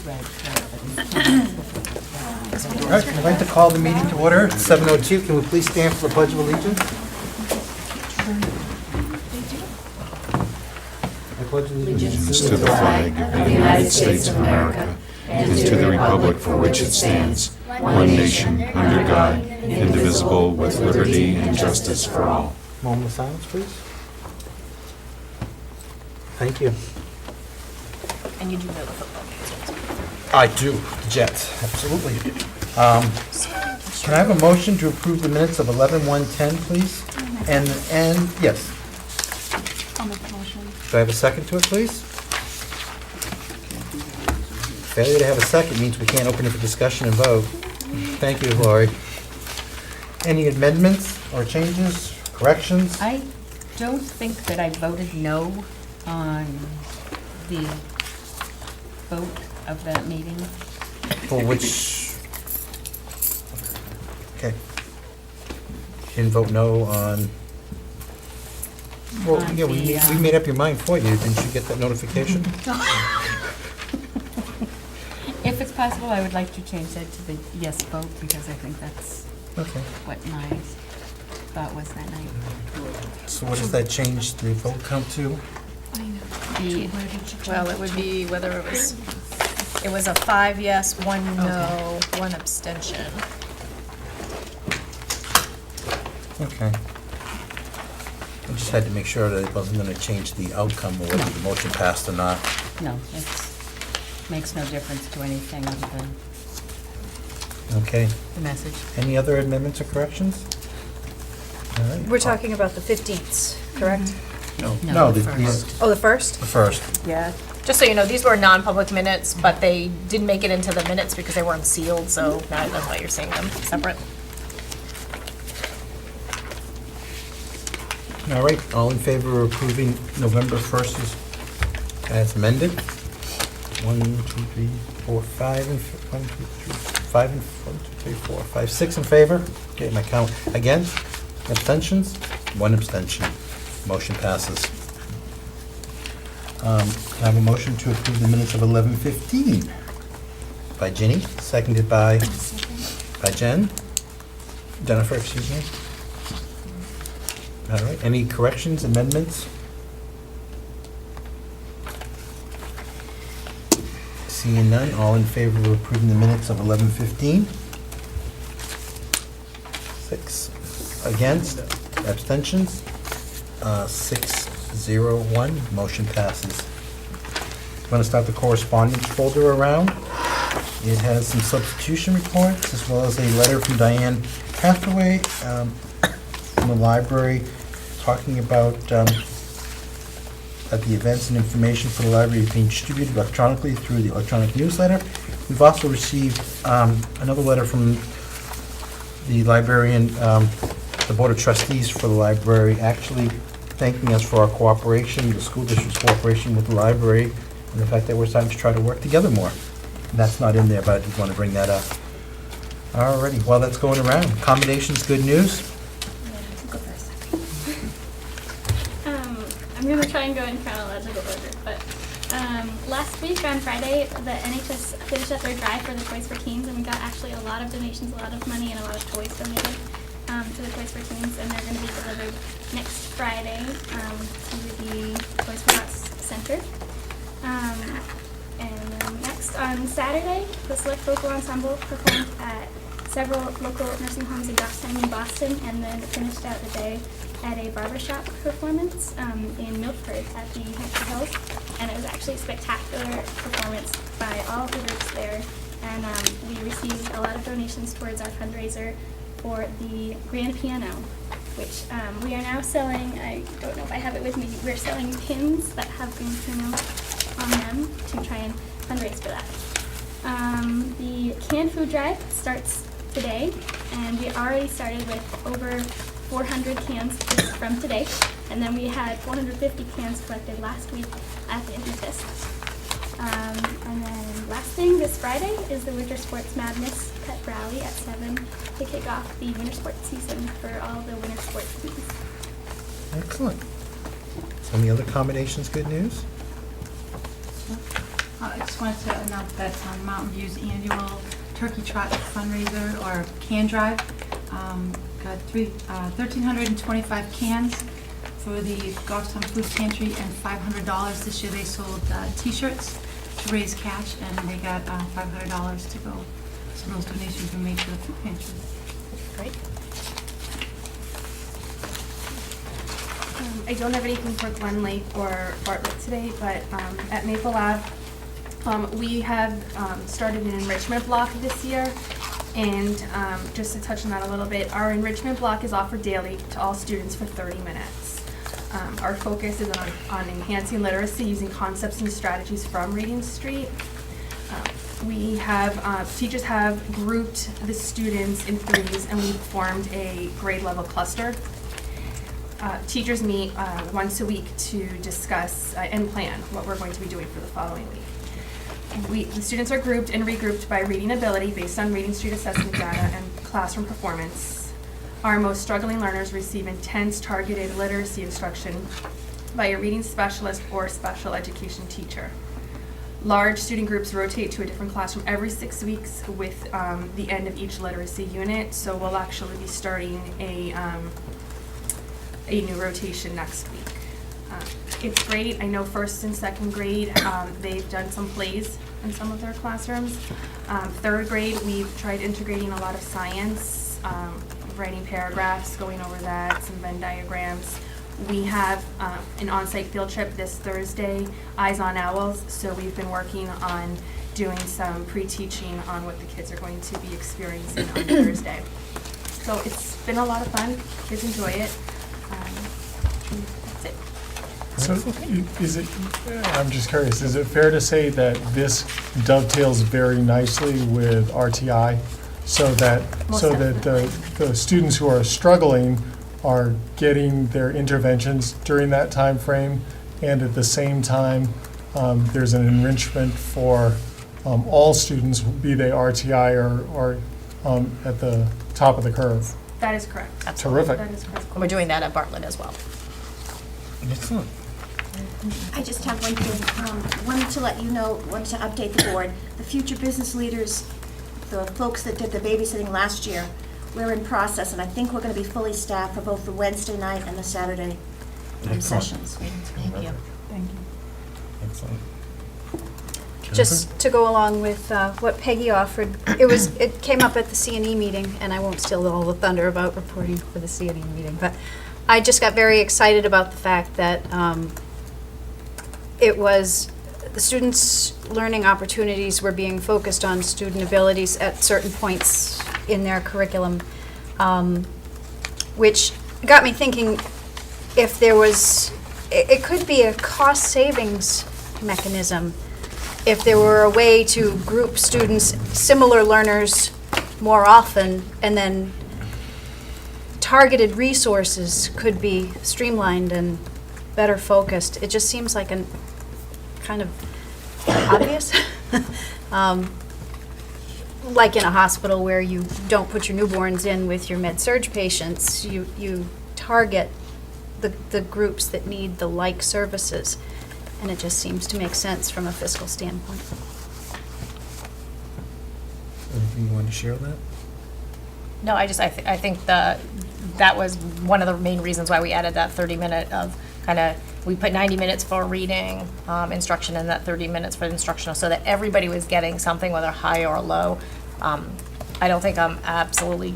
All right, I'd like to call the meeting to order at 7:02. Can we please stand for the Pledge of Allegiance? I pledge Allegiance to the flag of the United States of America and to the republic for which it stands, one nation, under God, indivisible, with liberty and justice for all. Moment of silence, please. Thank you. And you do know the football games. I do, the Jets, absolutely. Can I have a motion to approve the minutes of 11/1/10, please? And yes. I'll make the motion. Do I have a second to it, please? Failure to have a second means we can't open it for discussion and vote. Thank you, Lori. Any amendments or changes, corrections? I don't think that I voted no on the vote of that meeting. For which? Okay. You didn't vote no on? Well, On yeah, we the, made up your mind for you. Didn't you get that notification? If it's possible, I would like to change that to the yes vote, because I think that's Okay. what my thought was that night. So what does that change the vote count to? Well, it would be whether it was a 5 yes, 1 no, 1 abstention. Okay. I just had to make sure that it wasn't going to change the outcome or whether the motion passed or not. No, it makes no difference to anything other than Okay. the message. Any other amendments or corrections? All right. We're talking about the 15th, correct? No, the the first. Oh, the first? the first. Yeah. Just so you know, these were non-public minutes, but they didn't make it into the minutes because they weren't sealed, so now that's why you're seeing them separate. All right, all in favor of approving November 1st as amended? 1, 2, 3, 4, 5, and 1, 2, 3, 5, and 1, 2, 3, 4, 5, 6 in favor. Okay, my count against. Abstentions? 1 abstention. Motion passes. Can I have a motion to approve the minutes of 11:15? By Ginny, seconded by Jen. Jennifer, excuse me. All right, any corrections, amendments? Seeing none, all in favor of approving the minutes of 11:15? 6 against, abstentions? 6-0-1, motion passes. I'm going to start the correspondence folder around. It has some substitution reports as well as a letter from Diane Hathaway from the library talking about that the events and information for the library is being distributed electronically through the electronic newsletter. We've also received another letter from the librarian, the Board of Trustees for the library, actually thanking us for our cooperation, the school district's cooperation with the library, and the fact that we're starting to try to work together more. And that's not in there, but I just want to bring that up. Alrighty, while that's going around, accommodations, good news? I'm going to try and go in chronological order, but last week on Friday, the NHS finished up their drive for the Toys for Teens, and we got actually a lot of donations, a lot of money, and a lot of toys donated to the Toys for Teens, and they're going to be delivered next Friday to the Toys for Tots Center. And then next on Saturday, the Select Vocal Ensemble performed at several local nursing homes in Goffstown and Boston, and then finished out the day at a barbershop performance in Milford at the Hampshire Hills, and it was actually a spectacular performance by all of the groups there, and we received a lot of donations towards our fundraiser for the grand piano, which we are now selling. I don't know if I have it with me. We're selling pins that have grand piano on them to try and fundraise for that. The canned food drive starts today, and we already started with over 400 cans just from today, and then we had 450 cans collected last week at the Empty Fist. And then last thing, this Friday is the Winter Sports Madness Pep Rally at 7 to kick off the winter sports season for all the winter sports teams. Excellent. Any other accommodations, good news? I just wanted to announce that Mountain View's annual Turkey Trot fundraiser or can drive got 1,325 cans for the Goffstown Food Pantry and $500. This year they sold T-shirts to raise cash, and they got $500 to go. So those donations were made to the food pantry. Great. I don't have anything for Glen Lake or Bartlett today, but at Maple Lab, we have started an enrichment block this year. And just to touch on that a little bit, our enrichment block is offered daily to all students for 30 minutes. Our focus is on enhancing literacy using concepts and strategies from Reading Street. We have, teachers have grouped the students in threes, and we've formed a grade level cluster. Teachers meet once a week to discuss and plan what we're going to be doing for the following week. The students are grouped and regrouped by reading ability based on Reading Street assessment data and classroom performance. Our most struggling learners receive intense targeted literacy instruction by a reading specialist or special education teacher. Large student groups rotate to a different classroom every 6 weeks with the end of each literacy unit, so we'll actually be starting a new rotation next week. It's great. I know first and second grade, they've done some plays in some of their classrooms. Third grade, we've tried integrating a lot of science, writing paragraphs, going over that, some Venn diagrams. We have an on-site field trip this Thursday, Eyes on Owls, so we've been working on doing some pre-teaching on what the kids are going to be experiencing on Thursday. So it's been a lot of fun. Kids enjoy it. That's it. So is it, I'm just curious, is it fair to say that this dovetails very nicely with RTI? So that the students who are struggling are getting their interventions during that time frame, and at the same time, there's an enrichment for all students, be they RTI or at the top of the curve. That is correct. Terrific. That is correct. And we're doing that at Bartlett as well. Excellent. I just have one thing. Wanted to let you know, wanted to update the board. The future business leaders, the folks that did the babysitting last year, we're in process, and I think we're going to be fully staffed for both the Wednesday night and the Saturday Excellent. sessions. Thank you. Excellent. Just to go along with what Peggy offered, it came up at the C&E meeting, and I won't steal all the thunder about reporting for the C&E meeting, but I just got very excited about the fact that it was the students' learning opportunities were being focused on student abilities at certain points in their curriculum, which got me thinking if there was, it could be a cost savings mechanism if there were a way to group students, similar learners, more often, and then targeted resources could be streamlined and better focused. It just seems like a kind of obvious. Like in a hospital where you don't put your newborns in with your med-surg patients, you target the groups that need the like services. And it just seems to make sense from a fiscal standpoint. Anything you want to share on that? No, I think that was one of the main reasons why we added that 30-minute of we put 90 minutes for reading instruction and that 30 minutes for instructional, so that everybody was getting something, whether high or low. I don't think I'm absolutely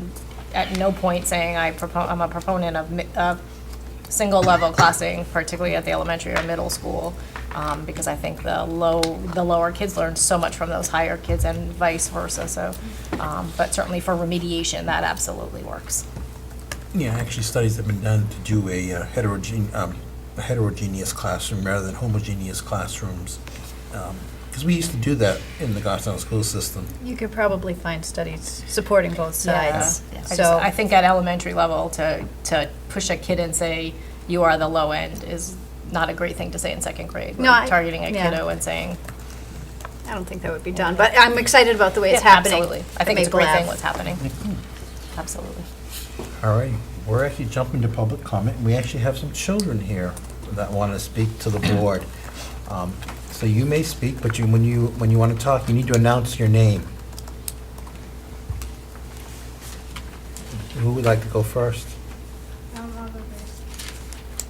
at no point saying I'm a proponent of single level classing, particularly at the elementary or middle school, because I think the lower kids learn so much from those higher kids and vice versa. So, but certainly for remediation, that absolutely works. Yeah, actually, studies have been done to do a heterogeneous classroom rather than homogeneous classrooms. Because we used to do that in the Goffstown school system. You could probably find studies supporting both sides. Yeah. I think at elementary level to push a kid and say you are the low end is not a great thing to say in second grade. No, Targeting a kiddo and saying. I don't think that would be done, but I'm excited about the way it's Yeah, happening. Absolutely. I think it's a Maple great Ave. thing what's happening. Absolutely. All right, we're actually jumping to public comment. We actually have some children here that want to speak to the board. So you may speak, but when you want to talk, you need to announce your name. Who would like to go first? I'll go first.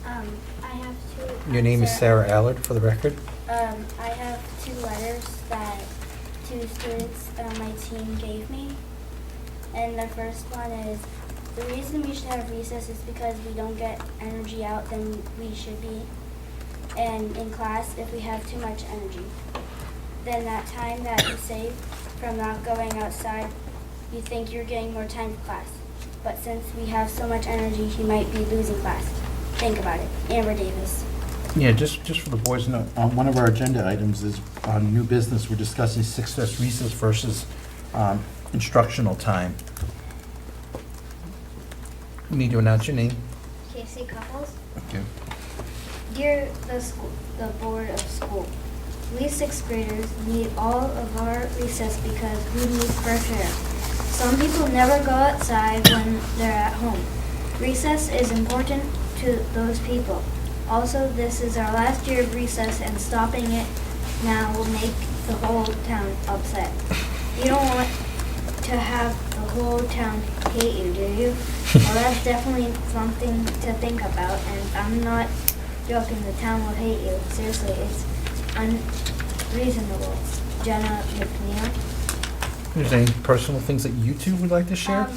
I have two. Your name is Sarah Allard, for the record. I have two letters that two students on my team gave me. And the first one is, the reason we should have recess is because we don't get energy out than we should be. And in class, if we have too much energy, then that time that you save from not going outside, you think you're getting more time for class. But since we have so much energy, you might be losing class. Think about it. Amber Davis. Yeah, just for the boys to know, one of our agenda items is on new business, we're discussing success recess versus instructional time. You need to announce your name. Casey Couples. Okay. Dear the Board of School, we sixth graders need all of our recess because we need fresh air. Some people never go outside when they're at home. Recess is important to those people. Also, this is our last year of recess, and stopping it now will make the whole town upset. You don't want to have the whole town hate you, do you? Well, that's definitely something to think about, and I'm not joking, the town will hate you. Seriously, it's unreasonable. Jenna McNeil. Is there any personal things that you two would like to share?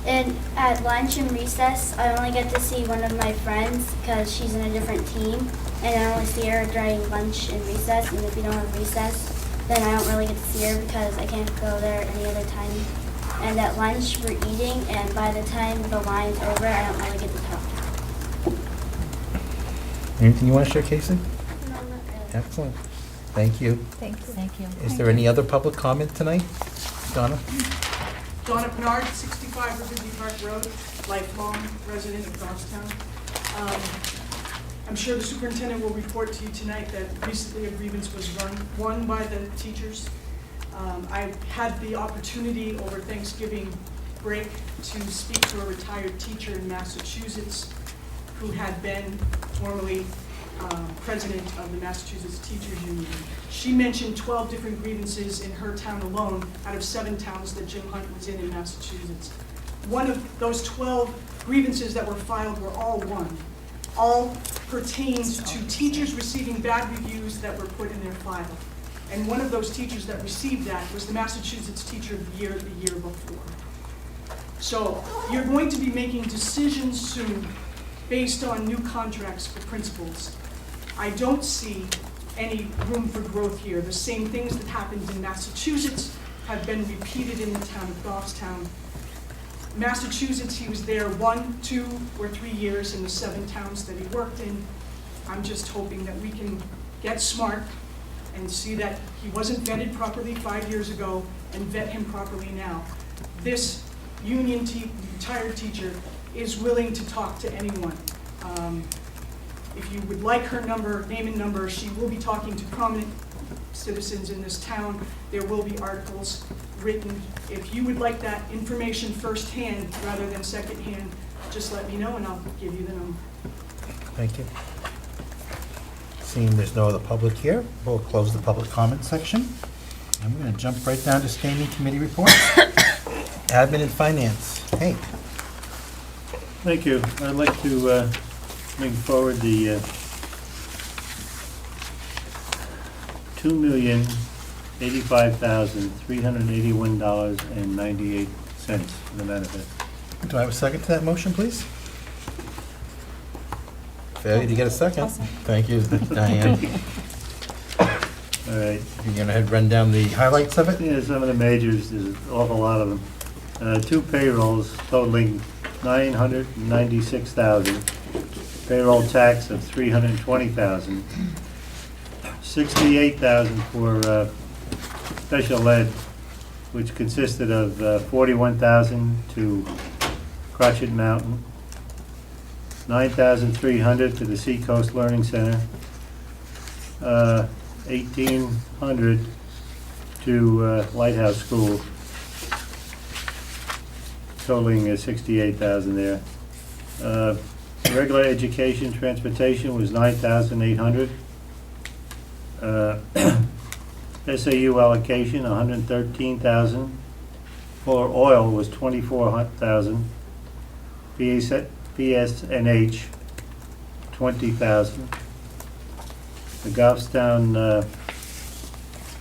And at lunch and recess, I only get to see one of my friends because she's in a different team, and I only see her during lunch and recess. And if we don't have recess, then I don't really get to see her because I can't go there any other time. And at lunch, we're eating, and by the time the line's over, I don't really get to talk to her. Anything you want to share, Casey? No, not really. Excellent. Thank you. Thank you. Thank you. Is there any other public comment tonight? Donna? Donna Bernard, 65 Riverview Park Road, lifelong resident of Goffstown. I'm sure the superintendent will report to you tonight that recently a grievance was won by the teachers. I had the opportunity over Thanksgiving break to speak to a retired teacher in Massachusetts who had been formerly president of the Massachusetts Teachers Union. She mentioned 12 different grievances in her town alone out of 7 towns that Jim Hunt was in Massachusetts. One of those 12 grievances that were filed were all won. All pertained to teachers receiving bad reviews that were put in their file. And one of those teachers that received that was the Massachusetts Teacher of the Year before. So you're going to be making decisions soon based on new contracts for principals. I don't see any room for growth here. The same things that happened in Massachusetts have been repeated in the town of Goffstown. Massachusetts, he was there 1, 2, or 3 years in the 7 towns that he worked in. I'm just hoping that we can get smart and see that he wasn't vetted properly 5 years ago and vet him properly now. This union retired teacher is willing to talk to anyone. If you would like her number, name and number, she will be talking to prominent citizens in this town. There will be articles written. If you would like that information firsthand rather than secondhand, just let me know and I'll give you the number. Thank you. Seeing there's no other public here, we'll close the public comment section. I'm going to jump right down to standing committee reports. Admin and Finance. Hank. Thank you. I'd like to bring forward the $2,085,381.98 for the benefit. Do I have a second to that motion, please? Failure to get a second. Thank you, Diane. All right. You're going to run down the highlights of it? Yeah, some of the majors, there's an awful lot of them. 2 payrolls totaling $996,000. Payroll tax of $320,000. $68,000 for special ed, which consisted of $41,000 to Crotchet Mountain, $9,300 to the Seacoast Learning Center, $1,800 to Lighthouse School, totaling $68,000 there. Regular education transportation was $9,800. SAU allocation, 113,000. For oil was 24,000. BSNH, 20,000. The Goffstown,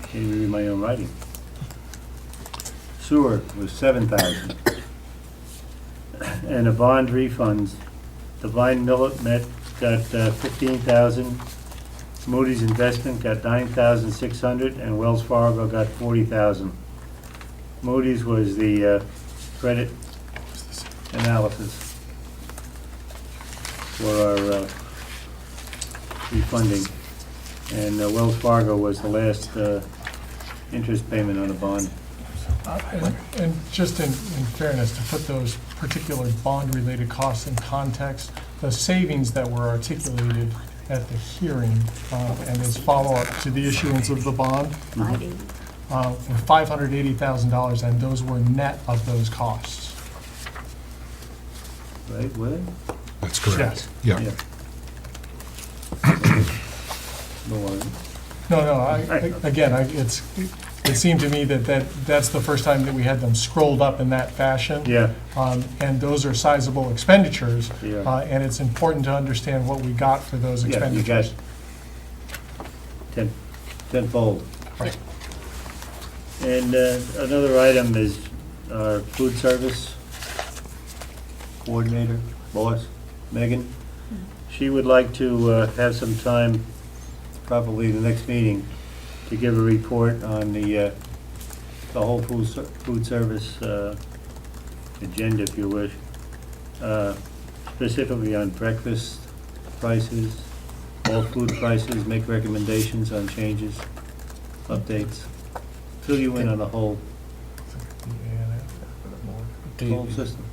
can't even read my own writing. Sewer was 7,000. And the bond refunds, Divine Millet got 15,000. Moody's Investment got 9,600, and Wells Fargo got 40,000. Moody's was the credit analysis for our refunding, and Wells Fargo was the last interest payment on the bond. And just in fairness, to put those particular bond-related costs in context, the savings that were articulated at the hearing and as follow-up to the issuance of the bond were $580,000, and those were net of those costs. Right, were they? That's correct. Yeah. No worries. It seemed to me that's the first time that we had them scrolled up in that fashion. Yeah. And those are sizable expenditures. Yeah. And it's important to understand what we got for those Yeah, you got expenditures. tenfold. Right. And another item is our food service coordinator, boss, Megan. She would like to have some time, probably the next meeting, to give a report on the whole food service agenda, if you wish, specifically on breakfast prices, all food prices, make recommendations on changes, updates, fill you in on the whole system,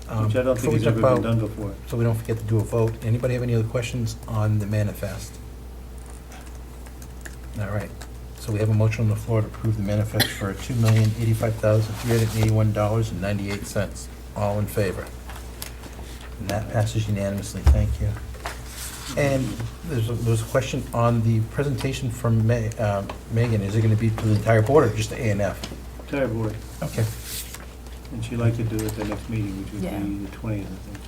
which I don't Before think we has talk ever been about- done before. So we don't forget to do a vote. Anybody have any other questions on the manifest? All right. So we have a motion on the floor to approve the manifest for $2,085,381.98. All in favor? And that passes unanimously. Thank you. And there was a question on the presentation from Megan. Is it going to be to the entire board or just the A&F? Entire board. Okay. And she'd like to do it the next meeting, which would Yeah. be the 20th, I think.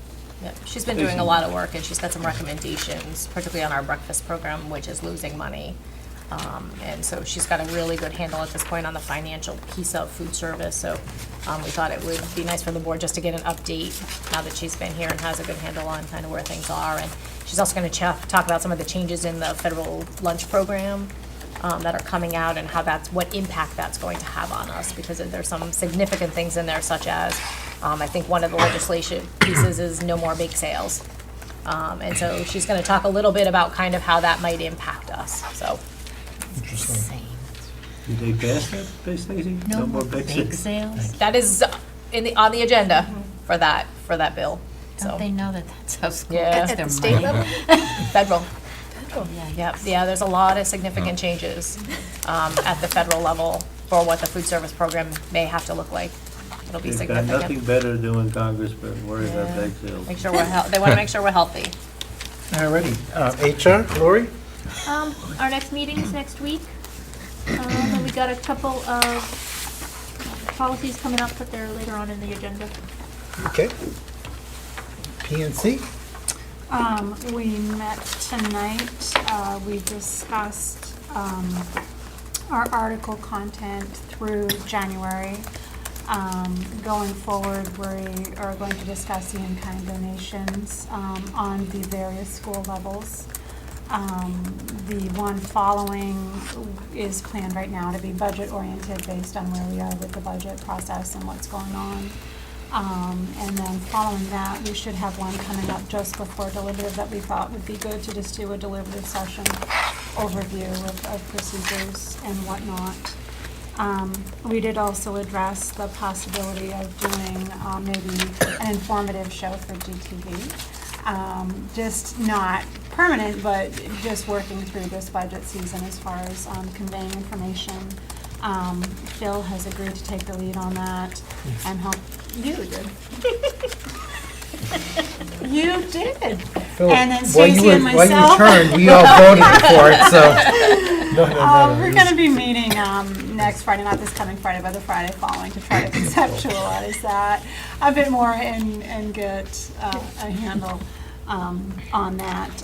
Yeah, she's been doing a lot of work, and she's got some recommendations, particularly on our breakfast program, which is losing money. And so she's got a really good handle at this point on the financial piece of food service. So we thought it would be nice for the board just to get an update now that she's been here and has a good handle on kind of where things are. And she's also going to talk about some of the changes in the federal lunch program that are coming out and how what impact that's going to have on us, because there's some significant things in there, such as I think one of the legislation pieces is no more bake sales. And so she's going to talk a little bit about kind of how that might impact us. So. Interesting. Did they pass that, Stacy? No more bake bake sales? sales? That is on the agenda for that bill. So Don't they know that that's how school Yeah. gets At their the state money? level? federal. Yeah. Yeah, there's a lot of significant changes at the federal level for what the food service program may have to look like. It'll be They've got significant. nothing better to do in Congress but worry about Yeah. bake sales. Make sure they want to make sure we're healthy. All righty. HR, Lori? Our next meeting is next week. And we got a couple of policies coming up, but they're later on in the agenda. Okay. PNC? We met tonight, we discussed, our article content through January. Going forward, we are going to discuss the in-kind donations, on the various school levels. The one following is planned right now to be budget-oriented based on where we are with the budget process and what's going on. And then following that, we should have one coming up just before deliberative that we thought would be good to just do a deliberative session overview of procedures and whatnot. We did also address the possibility of doing maybe an informative show for GTV. Just not permanent, but just working through this budget season as far as conveying information. Phil has agreed to take the lead on that and help. You did. You did. Phil, And then while you Stacy were- and While you myself. returned, we all voted for it, so. No. We're gonna be meeting, next Friday, not this coming Friday, but the Friday following, to try to conceptualize that a bit more and get a handle, on that.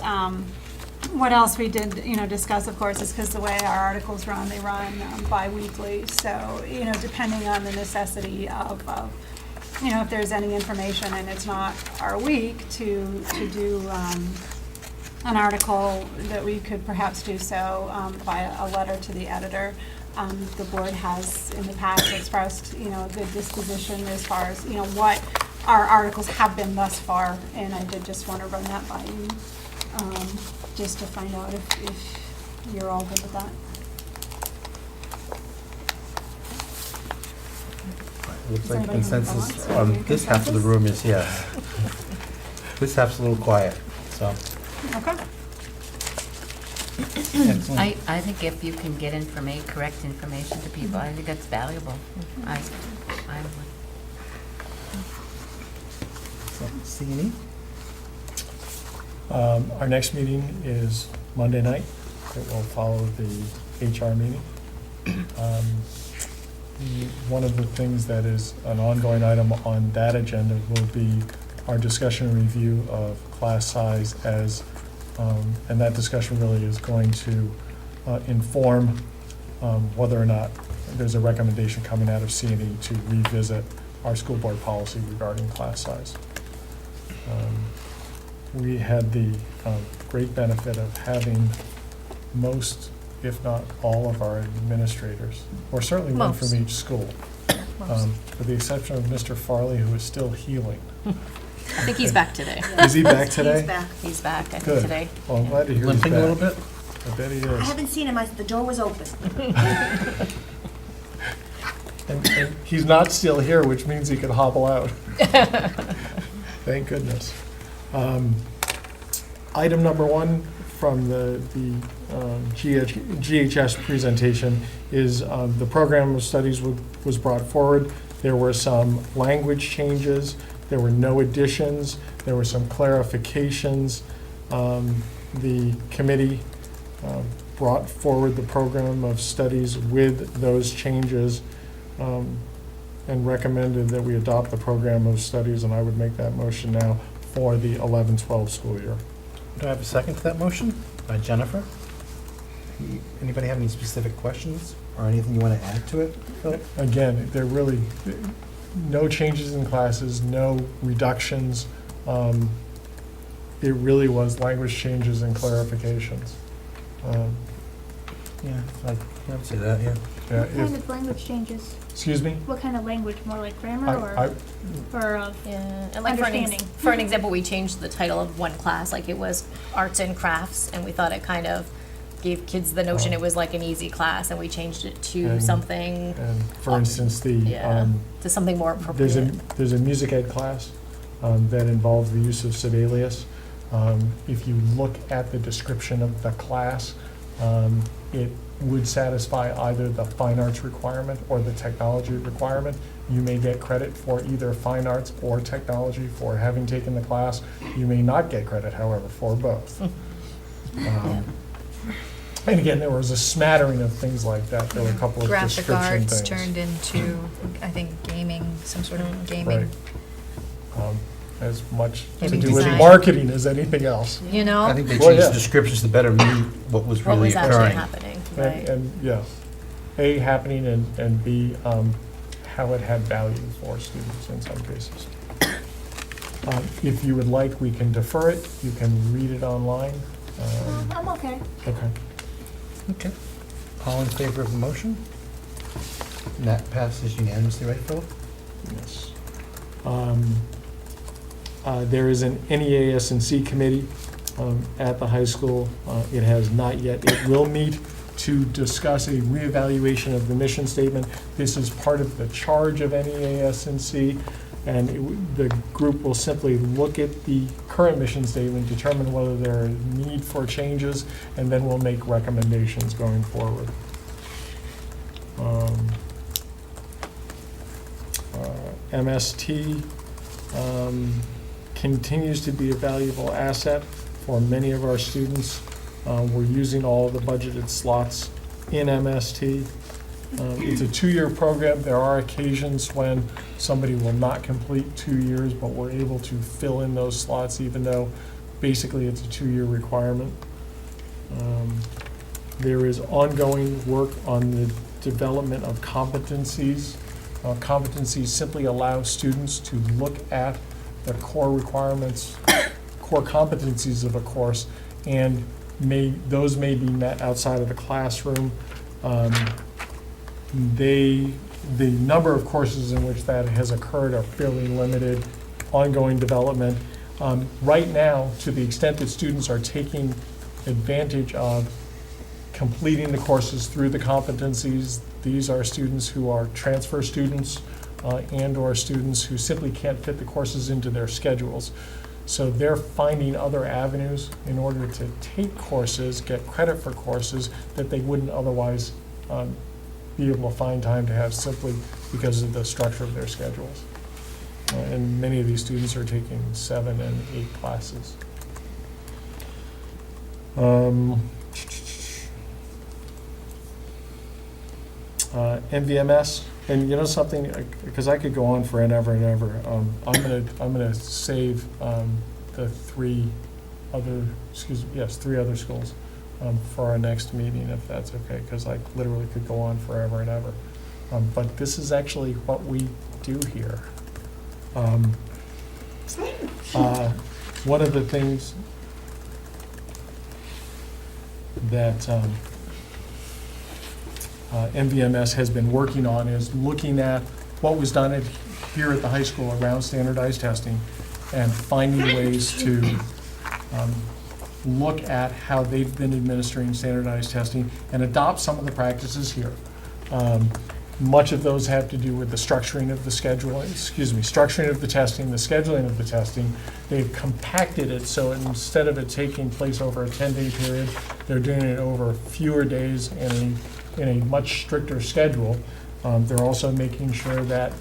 What else we did, discuss, of course, is because the way our articles run, they run bi-weekly. So, depending on the necessity of, if there's any information and it's not our week to do an article, that we could perhaps do so by a letter to the editor. The board has in the past expressed, a good disposition as far as, what our articles have been thus far. And I did just want to run that by you, just to find out if you're all good with that. Looks Does like anybody have any consensus thoughts or on any this half of the room is yes. This half's a little quiet, so. Okay. Excellent. I think if you can get correct information to people, I think that's valuable. I would. So, C&E? Our next meeting is Monday night. It will follow the HR meeting. One of the things that is an ongoing item on that agenda will be our discussion and review of class size as, and that discussion really is going to inform whether or not there's a recommendation coming out of C&E to revisit our school board policy regarding class size. We had the great benefit of having most, if not all, of our administrators, or certainly one from each school, with the exception of Mr. Farley, who is still healing. I think he's back today. Is he back today? He's back. He's back, I think, Good. today. Well, I'm glad to hear he's Limping a little back. bit? I bet he I is. haven't seen him, the door was open. And he's not still here, which means he could hobble out. Thank goodness. Item number one from the GHS presentation is the program of studies was brought forward. There were some language changes. There were no additions. There were some clarifications. The committee brought forward the program of studies with those changes and recommended that we adopt the program of studies, and I would make that motion now for the 11-12 school year. Do I have a second to that motion? By Jennifer? Anybody have any specific questions or anything you want to add to it, Phil? Again, there really, no changes in classes, no reductions. It really was language changes and clarifications. Yeah, I would say that, yeah. Yeah, What kind of language changes? excuse me? What kind of language? More like grammar I- or Yeah, and like for an example, we changed the title of one class, like it was arts and crafts, and we thought it kind of gave kids the notion it was like an easy class, and we changed it to And- something, And for instance, to something more appropriate. there's a music ed class that involves the use of Sibelius. If you look at the description of the class, it would satisfy either the fine arts requirement or the technology requirement. You may get credit for either fine arts or technology for having taken the class. You may not get credit, however, for both. And again, there was a smattering of things like that. There were a couple of Graphic description arts things. turned into, I think, gaming, some sort of Right. gaming. As much to Maybe do with design. marketing as anything else. You know? I think they Well, changed yeah. the descriptions to better meet what was What really was actually occurring. happening, right? And, yeah, A, happening, and B, how it had value for students in some cases. If you would like, we can defer it. You can read it online. I'm okay. Okay. Okay. All in favor of the motion? And that passes unanimously, right, Philip? Yes. There is an NEAS&C committee at the high school. It has not yet. It will meet to discuss a reevaluation of the mission statement. This is part of the charge of NEAS&C, and the group will simply look at the current mission statement, determine whether there are need for changes, and then we'll make recommendations going forward. MST continues to be a valuable asset. for many of our students. We're using all of the budgeted slots in MST. It's a 2-year program. There are occasions when somebody will not complete 2 years, but we're able to fill in those slots even though basically it's a 2-year requirement. There is ongoing work on the development of competencies. Competencies simply allow students to look at the core requirements, core competencies of a course, and those may be met outside of the classroom. The number of courses in which that has occurred are fairly limited. Ongoing development. Right now, to the extent that students are taking advantage of completing the courses through the competencies, these are students who are transfer students and/or students who simply can't fit the courses into their schedules. So they're finding other avenues in order to take courses, get credit for courses that they wouldn't otherwise be able to find time to have simply because of the structure of their schedules. And many of these students are taking 7 and 8 classes. MVMS, and you know something, because I could go on for ever and ever. I'm gonna save the 3 other schools for our next meeting, if that's okay, because I literally could go on forever and ever. But this is actually what we do here. One of the things that MVMS has been working on is looking at what was done here at the high school around standardized testing and finding ways to look at how they've been administering standardized testing and adopt some of the practices here. Much of those have to do with the structuring of the structuring of the testing, the scheduling of the testing. They've compacted it so instead of it taking place over a 10-day period, they're doing it over fewer days in a much stricter schedule. They're also making sure that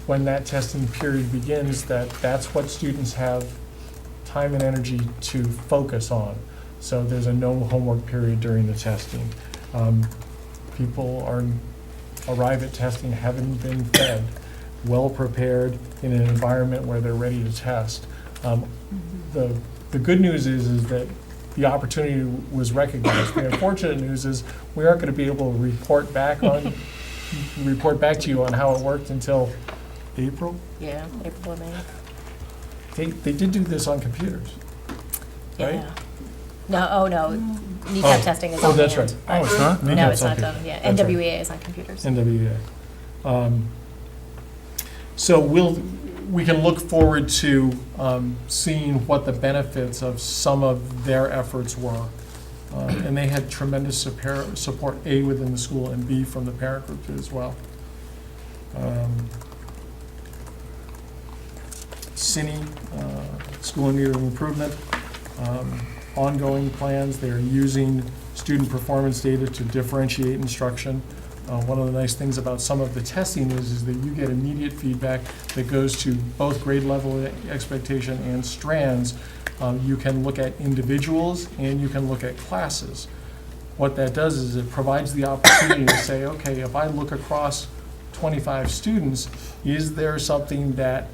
when that testing period begins, that's what students have time and energy to focus on. So there's a no homework period during the testing. People arrive at testing having been fed, well prepared in an environment where they're ready to test. The good news is that the opportunity was recognized. The unfortunate news is we aren't going to be able to report back to you on how it worked until April. Yeah, April or May. They did do this on computers, right? Yeah. No, kneecap testing is on that's hand. right. Oh, it's not? No, Kneecap's it's on not done, computers. yeah. That's right. NWEA is on computers. NWEA. So we can look forward to seeing what the benefits of some of their efforts were. And they had tremendous support, A, within the school, and B, from the parent group as well. CINE, School in Need of Improvement, ongoing plans. They're using student performance data to differentiate instruction. One of the nice things about some of the testing is that you get immediate feedback that goes to both grade level expectation and strands. You can look at individuals and you can look at classes. What that does is it provides the opportunity to say, okay, if I look across 25 students, is there something that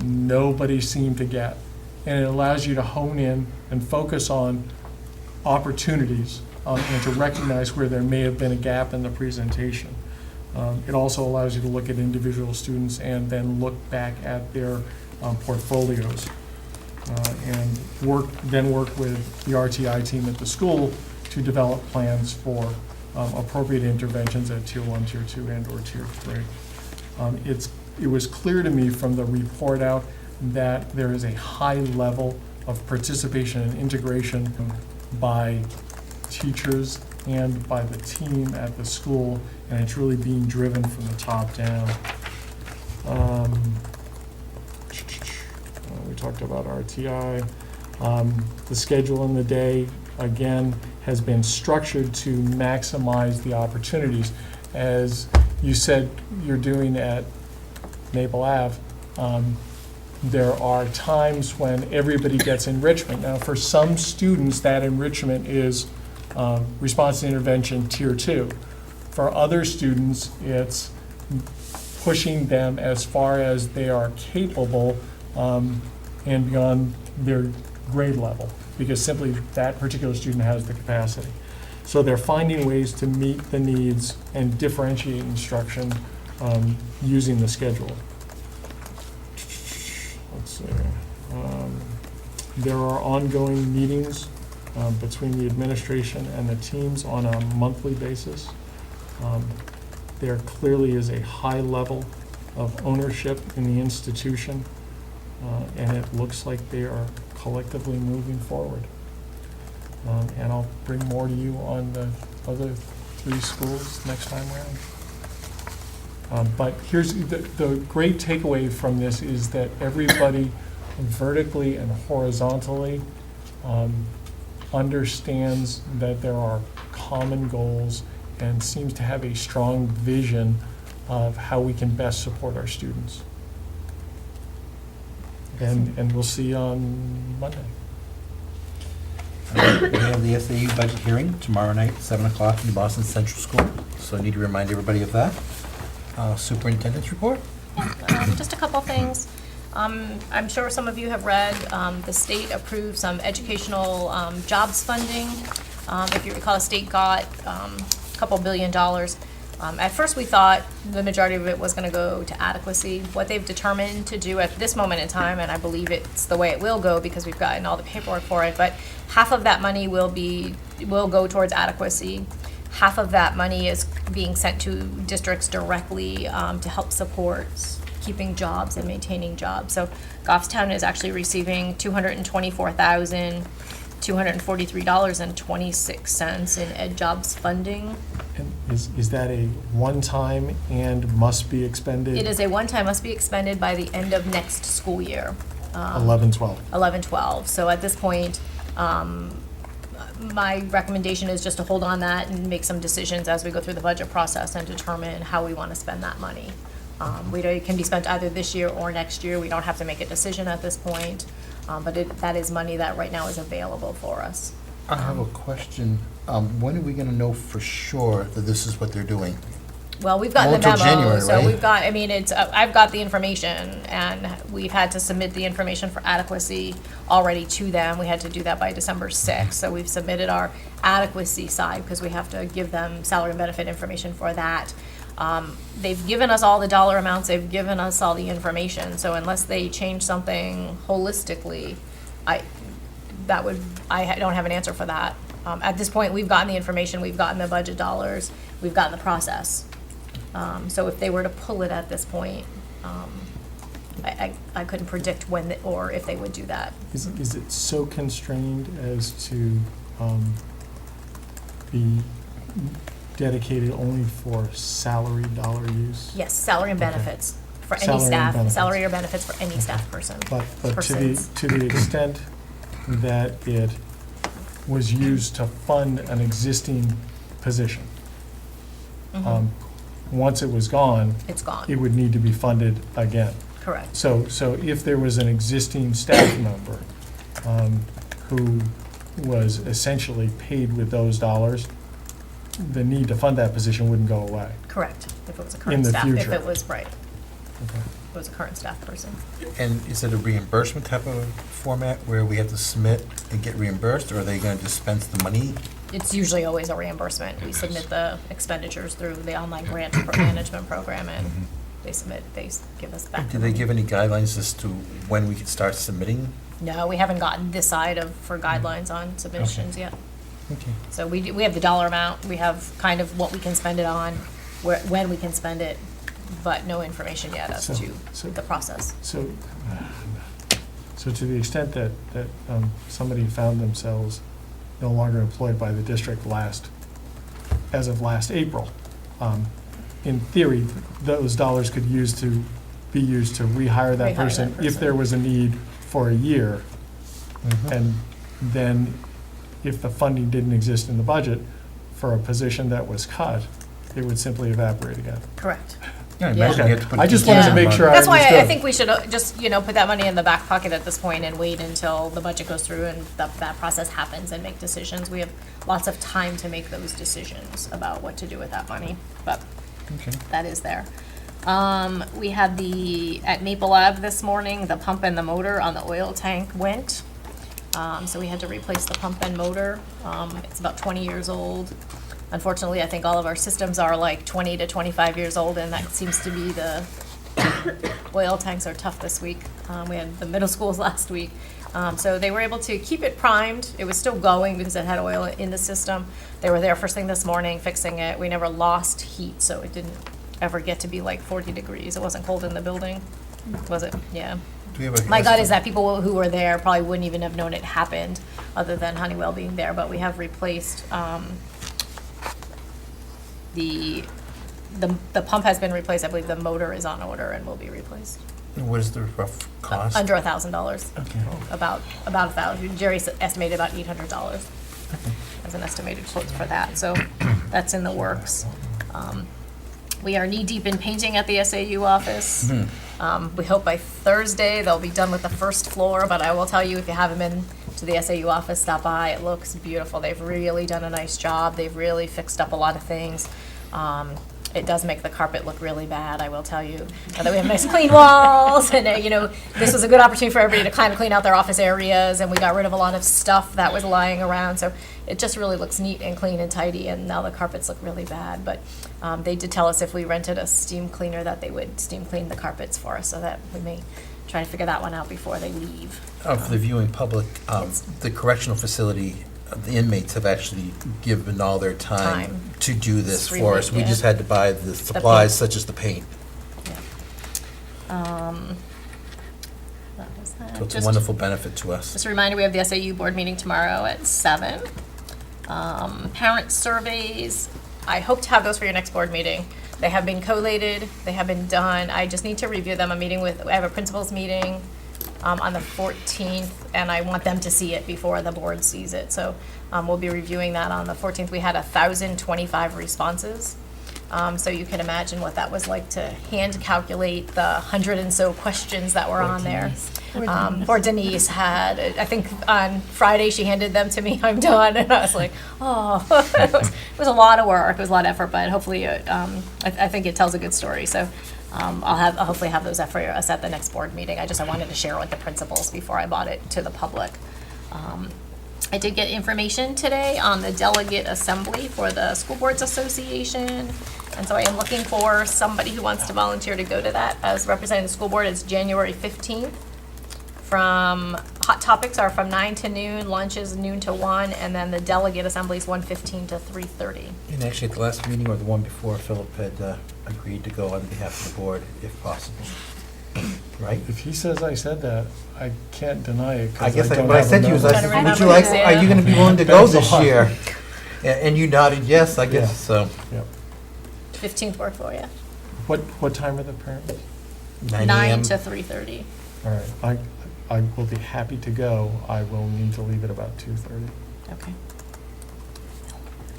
nobody seemed to get? And it allows you to hone in and focus on opportunities and to recognize where there may have been a gap in the presentation. It also allows you to look at individual students and then look back at their portfolios and work with the RTI team at the school to develop plans for appropriate interventions at Tier 1, Tier 2, and/or Tier 3. It was clear to me from the report out that there is a high level of participation and integration by teachers and by the team at the school, and it's really being driven from the top down. We talked about RTI. The schedule in the day, again, has been structured to maximize the opportunities. As you said you're doing at Maple Ave, there are times when everybody gets enrichment. Now, for some students, that enrichment is response to intervention tier 2. For other students, it's pushing them as far as they are capable and beyond their grade level, because simply that particular student has the capacity. So they're finding ways to meet the needs and differentiate instruction using the schedule. Let's see. There are ongoing meetings between the administration and the teams on a monthly basis. There clearly is a high level of ownership in the institution, and it looks like they are collectively moving forward. And I'll bring more to you on the other 3 schools next time around. But here's the great takeaway from this is that everybody vertically and horizontally understands that there are common goals and seems to have a strong vision of how we can best support our students. And we'll see you on Monday. We have the SAU budget hearing tomorrow night, 7 o'clock in the Boston Central School. So I need to remind everybody of that. Superintendent's report? Just a couple things. I'm sure some of you have read, the state approved some educational jobs funding. If you recall, the state got a couple $1 billion. At first, we thought the majority of it was going to go to adequacy. What they've determined to do at this moment in time, and I believe it's the way it will go because we've gotten all the paperwork for it, but half of that money will go towards adequacy. Half of that money is being sent to districts directly to help support keeping jobs and maintaining jobs. So Goffstown is actually receiving $224,243.26 in ed jobs funding. And is that a one-time and must be expended? It is a one-time, must be expended by the end of next school year. 11-12. 11-12. So at this point, my recommendation is just to hold on that and make some decisions as we go through the budget process and determine how we want to spend that money. It can be spent either this year or next year. We don't have to make a decision at this point, but that is money that right now is available for us. I have a question. When are we going to know for sure that this is what they're doing? Well, we've gotten the Until memo, January, so right? we've got, I mean, I've got the information, and we've had to submit the information for adequacy already to them. We had to do that by December 6th, so we've submitted our adequacy side, because we have to give them salary and benefit information for that. They've given us all the dollar amounts, they've given us all the information, so unless they change something holistically, I don't have an answer for that. At this point, we've gotten the information, we've gotten the budget dollars, we've gotten the process. So if they were to pull it at this point, I couldn't predict when or if they would do that. Is it so constrained as to be dedicated only for salary dollar use? Yes, salary and benefits for any Salary and staff, benefits. salary or benefits for any staff person. But persons. to the extent that it was used to fund an existing position, once it was gone, It's gone, it would need to be funded again. correct. So if there was an existing staff member who was essentially paid with those dollars, the need to fund that position wouldn't go away. Correct, if it was a In current the staff, if future. it was, right, Okay. if it was a current staff person. And is it a reimbursement type of format where we have to submit and get reimbursed, or are they going to dispense the money? It's usually always a reimbursement. We submit the expenditures through the online grant management program, and they give us back. Do the they money. give any guidelines as to when we can start submitting? No, we haven't gotten this side for guidelines on submissions yet. Okay. So we have the dollar amount, we have kind of what we can spend it on, when we can spend it, but no information yet as So- to the process. So to the extent that somebody found themselves no longer employed by the district as of last April, in theory, those dollars could be used to rehire that Rehire person that if there was a need for a year. And then if the funding didn't exist in the budget for a position that was cut, it would simply evaporate again. Correct. Yeah, imagine you have to put I just teachers wanted to on make sure I That's why I understood. think we should just, put that money in the back pocket at this point and wait until the budget goes through and that process happens and make decisions. We have lots of time to make those decisions about what to do with that money, but Okay. that is there. We had at Maple Ave this morning, the pump and the motor on the oil tank went. So we had to replace the pump and motor. It's about 20 years old. Unfortunately, I think all of our systems are like 20 to 25 years old, and that seems to be the oil tanks are tough this week. We had the middle schools last week. So they were able to keep it primed. It was still going because it had oil in the system. They were there first thing this morning fixing it. We never lost heat, so it didn't ever get to be like 40 degrees. It wasn't cold in the building, was it? Yeah. Do we have a My gut estimate? is that people who were there probably wouldn't even have known it happened, other than Honeywell being there, but we have replaced, the pump has been replaced. I believe the motor is on order and will be replaced. And what is the rough cost? Under $1,000, Okay. about $1,000. Jerry estimated about $800 as an estimated quote for that, so that's in the works. We are knee-deep in painting at the SAU office. We hope by Thursday they'll be done with the first floor, but I will tell you, if you haven't been to the SAU office, stop by. It looks beautiful. They've really done a nice job. They've really fixed up a lot of things. It does make the carpet look really bad, I will tell you. Now that we have nice clean walls, and this was a good opportunity for everybody to kind of clean out their office areas, and we got rid of a lot of stuff that was lying around. So it just really looks neat and clean and tidy, and now the carpets look really bad. But they did tell us if we rented a steam cleaner that they would steam clean the carpets for us, so that we may try to figure that one out before they leave. For the viewing public, the correctional facility, the inmates have actually given all their time to do this It's for really us. We good. just had to buy the supplies such as the paint. That was that. So it's a Just- wonderful benefit to us. Just a reminder, we have the SAU board meeting tomorrow at 7. Parent surveys, I hope to have those for your next board meeting. They have been collated, they have been done. I just need to review them. I have a principals meeting on the 14th, and I want them to see it before the board sees it. So we'll be reviewing that on the 14th. We had 1,025 responses. So you can imagine what that was like to hand calculate the 100 and so questions that were on there. Poor Denise had, I think on Friday she handed them to me, I'm done, and I was like, oh, it was a lot of work, it was a lot of effort, but hopefully, I think it tells a good story. So I'll hopefully have those for us at the next board meeting. I wanted to share with the principals before I bought it to the public. I did get information today on the delegate assembly for the School Boards Association, and so I am looking for somebody who wants to volunteer to go to that as representing the school board. It's January 15th. Hot topics are from 9 to noon, lunch is noon to 1, and then the delegate assembly is 1:15 to 3:30. And actually, at the last meeting or the one before, Philip had agreed to go on behalf of the board if possible. Right? If he says I said that, I can't deny it, I because guess I don't what I have a said to you is, I memory. said, would you like, are you gonna be willing to go this That's a lot. year? And you nodded yes, I guess, Yeah. so. Yep. 15th work for you? What time are the parents? 9 a.m. to 3:30. All right, I will be happy to go. I will need to leave at about 2:30. Okay.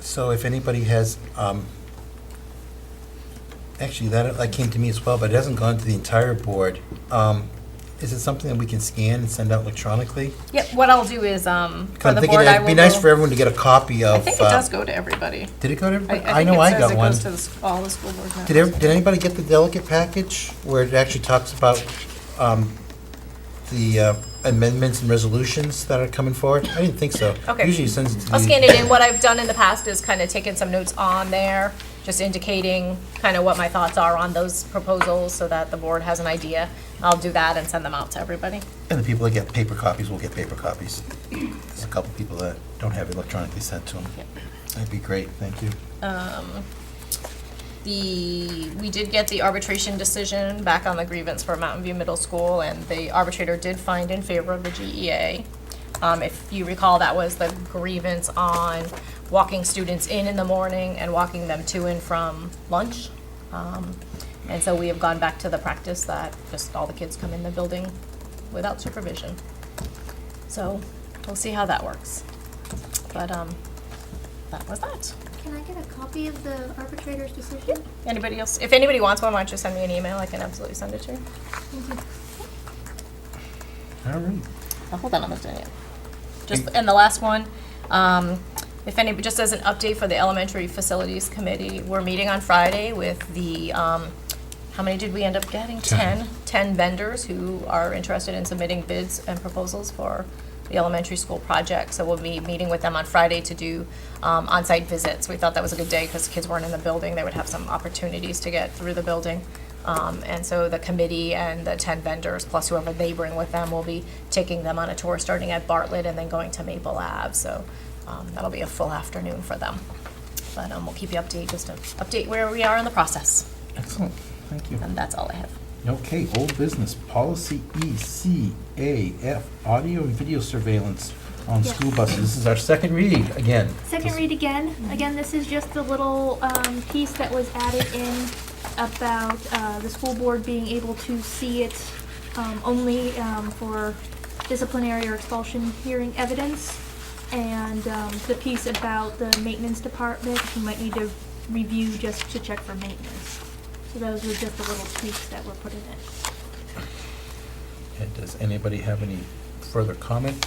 So if anybody has, actually, that came to me as well, but it hasn't gone to the entire board. Is it something that we can scan and send out electronically? Yep, what I'll do is, for I'm the thinking board, I it'd will be nice go- for everyone to get a copy of. I think it does go to everybody. Did it go to everybody? I know I got think one. it says it goes to all the school board members. Did anybody get the delegate package where it actually talks about the amendments and resolutions that are coming forward? I didn't think so. Okay. Usually it sends it to I'll the- scan it in. What I've done in the past is kind of taken some notes on there, just indicating kind of what my thoughts are on those proposals so that the board has an idea. I'll do that and send them out to everybody. And the people that get paper copies will get paper copies. There's a couple people that don't have it electronically sent to them. Yep. That'd be great, thank you. We did get the arbitration decision back on the grievance for Mountain View Middle School, and the arbitrator did find in favor of the GEA. If you recall, that was the grievance on walking students in the morning and walking them to and from lunch. And so we have gone back to the practice that just all the kids come in the building without supervision. So we'll see how that works. But that was that. Can I get a copy of the arbitrator's decision? Anybody else? If anybody wants one, why don't you send me an email? I can absolutely send it to you. All right. Oh, hold on, I'm not done yet. Just, and the last one, if anybody, just as an update for the Elementary Facilities Committee, we're meeting on Friday with the, how many did we end up getting? 10 vendors who are interested in submitting bids and proposals for the elementary school project. So we'll be meeting with them on Friday to do on-site visits. We thought that was a good day because kids weren't in the building. They would have some opportunities to get through the building. And so the committee and the 10 vendors, plus whoever they bring with them, will be taking them on a tour starting at Bartlett and then going to Maple Ave. So that'll be a full afternoon for them. But we'll keep you updated, just to update where we are in the process. Excellent, thank you. And that's all I have. Okay, old business, policy ECAF, audio and video surveillance on Yes. school buses. This is our second read again. Second read again. Again, this is just the little piece that was added in about the school board being able to see it only for disciplinary or expulsion hearing evidence. And the piece about the maintenance department, you might need to review just to check for maintenance. So those are just the little tweaks that were put in it. And does anybody have any further comment?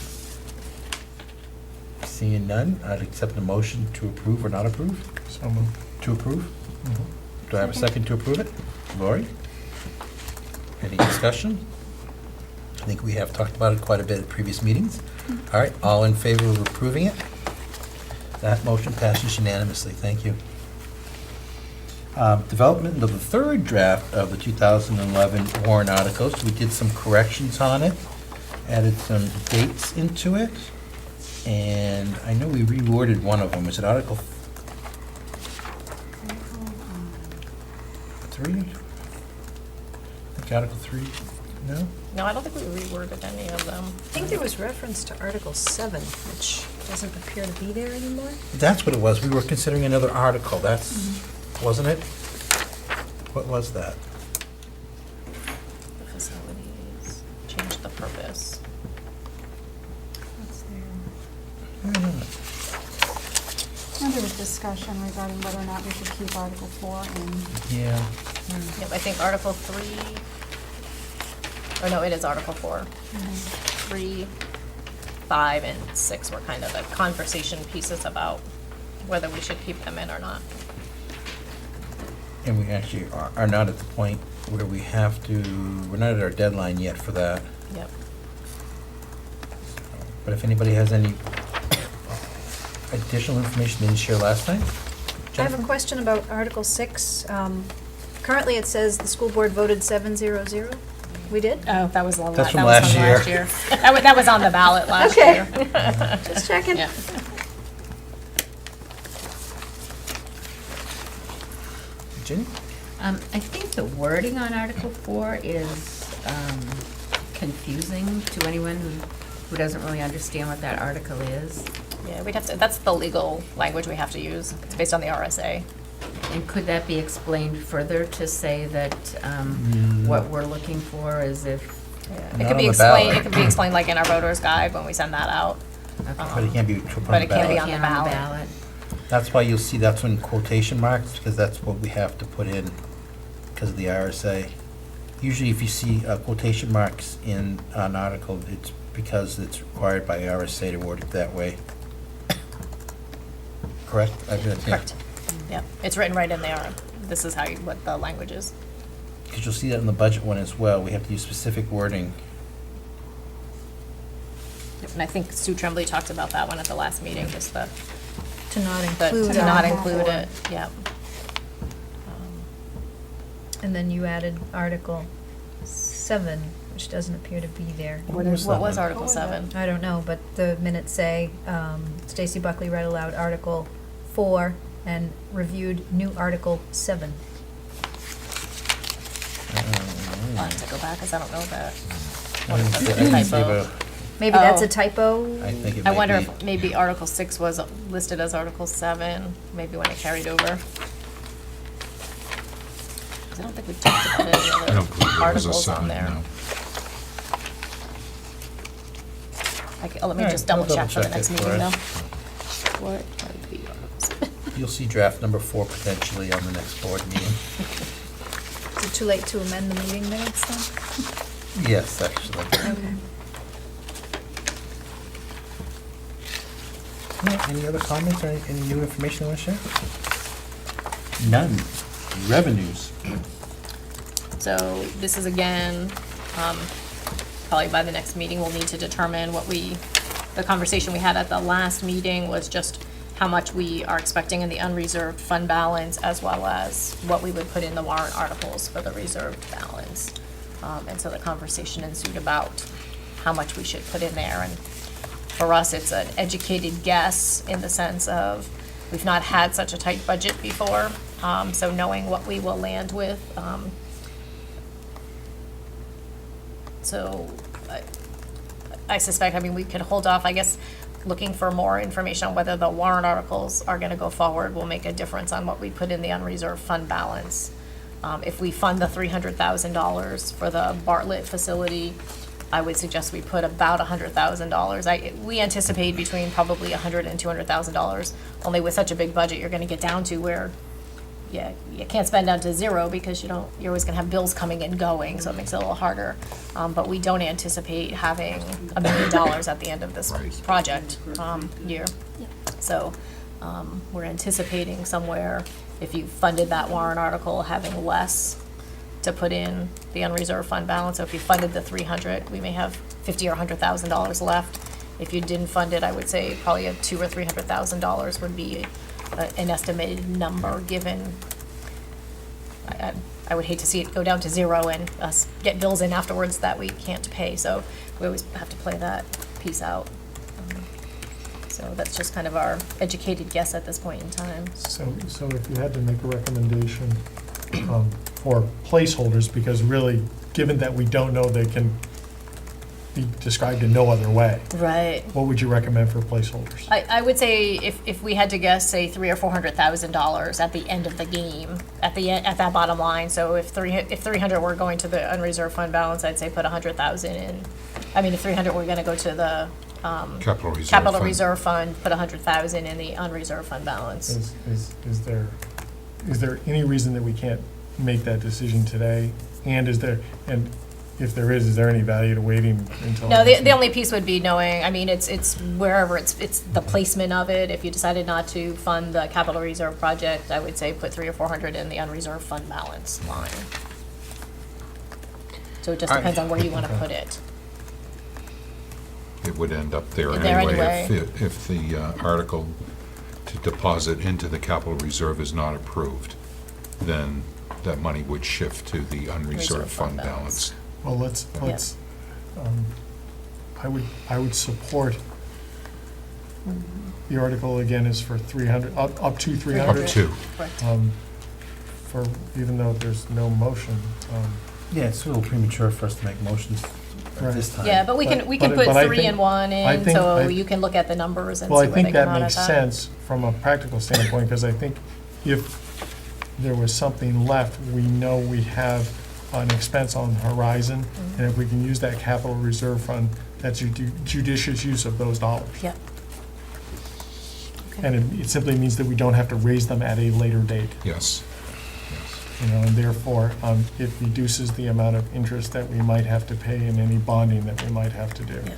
Seeing none, I'd accept a motion to approve or not approve. So moved. To approve? Mhm. Do I have a second to approve it? Lori? Any discussion? I think we have talked about it quite a bit at previous meetings. All right, all in favor of approving it? That motion passes unanimously. Thank you. Development of the third draft of the 2011 warrant articles. We did some corrections on it, added some dates into it, and I know we reworded one of them. Is it Article 3? I think Article 3, no? No, I don't think we reworded any of them. I think there was reference to Article 7, which doesn't appear to be there anymore. That's what it was. We were considering another article. That's, wasn't it? What was that? The facilities, change the purpose. What's there? I don't know. There was discussion regarding whether or not we should keep Article 4 in. Yeah. Yep, I think Article 3, or no, it is Article 4. 3, 5, and 6 were kind of the conversation pieces about whether we should keep them in or not. And we actually are not at the point where we have to, we're not at our deadline yet for that. Yep. But if anybody has any additional information they didn't share last time? I have a Jennifer? question about Article 6. Currently, it says the school board voted 7-0-0. We did? Oh, that was That's from last year. That was on the ballot last Okay. year. Just checking. Yeah. Ginny? I think the wording on Article 4 is confusing to anyone who doesn't really understand what that article is. Yeah, we'd have to, that's the legal language we have to use. It's based on the RSA. And could that be explained further to say that what we're looking for is if, Yeah, Not it could be on the explained, ballot. it could be explained like in our voter's guide when we send that out. But it can't be put on But the it can't be ballot. on the can ballot. That's why you'll see that's in quotation marks, because that's what we have to put in because of the RSA. Usually if you see quotation marks in an article, it's because it's required by RSA to word it that way. Correct? Correct. Yeah, it's written right in there. This is how you, what the language is. Because you'll see that in the budget one as well. We have to use specific wording. And I think Sue Tremblay talked about that one at the last meeting, just the, To not to include. not Article include 4. it, yeah. And then you added Article 7, which doesn't appear to be there. What was that What was one? Article 7? I don't know, but the minutes say Stacy Buckley read aloud Article 4 and reviewed new Article 7. I'll have to go back, because I don't know that. I think Is it's it a a typo? Maybe that's Oh. a typo? I think it I might wonder be. if maybe Article 6 was listed as Article 7, maybe when it carried over. 'Cause I don't think we talked about any I don't other believe there was a articles on 7, there. no. Let me All just right, double I'll check for the double next check it meeting, for though. What are the articles? You'll see draft number 4 potentially on the next board meeting. Is it too late to amend the meeting minutes then? Yes, actually. Okay. All right, any other comments or any new information you want to share? None. Revenues. So this is again, probably by the next meeting, we'll need to determine the conversation we had at the last meeting was just how much we are expecting in the unreserved fund balance, as well as what we would put in the warrant articles for the reserved balance. And so the conversation ensued about how much we should put in there. And for us, it's an educated guess in the sense of we've not had such a tight budget before. So knowing what we will land with, so I suspect, we could hold off, I guess, looking for more information on whether the warrant articles are gonna go forward will make a difference on what we put in the unreserved fund balance. If we fund the $300,000 for the Bartlett facility, I would suggest we put about $100,000. We anticipate between probably $100,000 and $200,000. Only with such a big budget, you're gonna get down to where, you can't spend down to zero because you're always gonna have bills coming and going, so it makes it a little harder. But we don't anticipate having $1 million at the end of this project, year. So, we're anticipating somewhere, if you funded that warrant article, having less to put in the unreserved fund balance. So if you funded the 300, we may have $50,000 or $100,000 left. If you didn't fund it, I would say probably a $200,000 or $300,000 would be an estimated number, given I would hate to see it go down to zero and us get bills in afterwards that we can't pay. So we always have to play that piece out. So that's just kind of our educated guess at this point in time. So if you had to make a recommendation for placeholders, because really, given that we don't know, they can be described in no other way. Right. What would you recommend for placeholders? I would say if we had to guess, say $300,000 or $400,000 at the end of the game, at that bottom line. So if 300 were going to the unreserved fund balance, I'd say put 100,000 in. If 300 were going to go to the capital reserve fund, put 100,000 in the unreserved fund balance. Is there any reason that we can't make that decision today? And if there is there any value to waiting until? No, the only piece would be knowing, it's wherever it's the placement of it. If you decided not to fund the capital reserve project, I would say put 300 or 400 in the unreserved fund balance line. So it just depends on where you want to put it. It would end up there There anyway anyway. if the article to deposit into the capital reserve is not approved, then that money would shift to the unreserved fund balance. Well, let's, I would support, the article again is for 300, up to 300. Up to. For, even though there's no motion. Yeah, it's a little premature for us to make motions at this time. Yeah, but we can put But I 3 think- and 1 I in, think- so you can look at the numbers and see Well, I where they think come that out makes at that. sense from a practical standpoint, because I think if there was something left, we know we have an expense on the horizon, and if we can use that capital reserve fund, that's a judicious use of those dollars. Yep. And it simply means that we don't have to raise them at a later date, Yes. and therefore, it reduces the amount of interest that we might have to pay in any bonding that we might have to do. Yeah.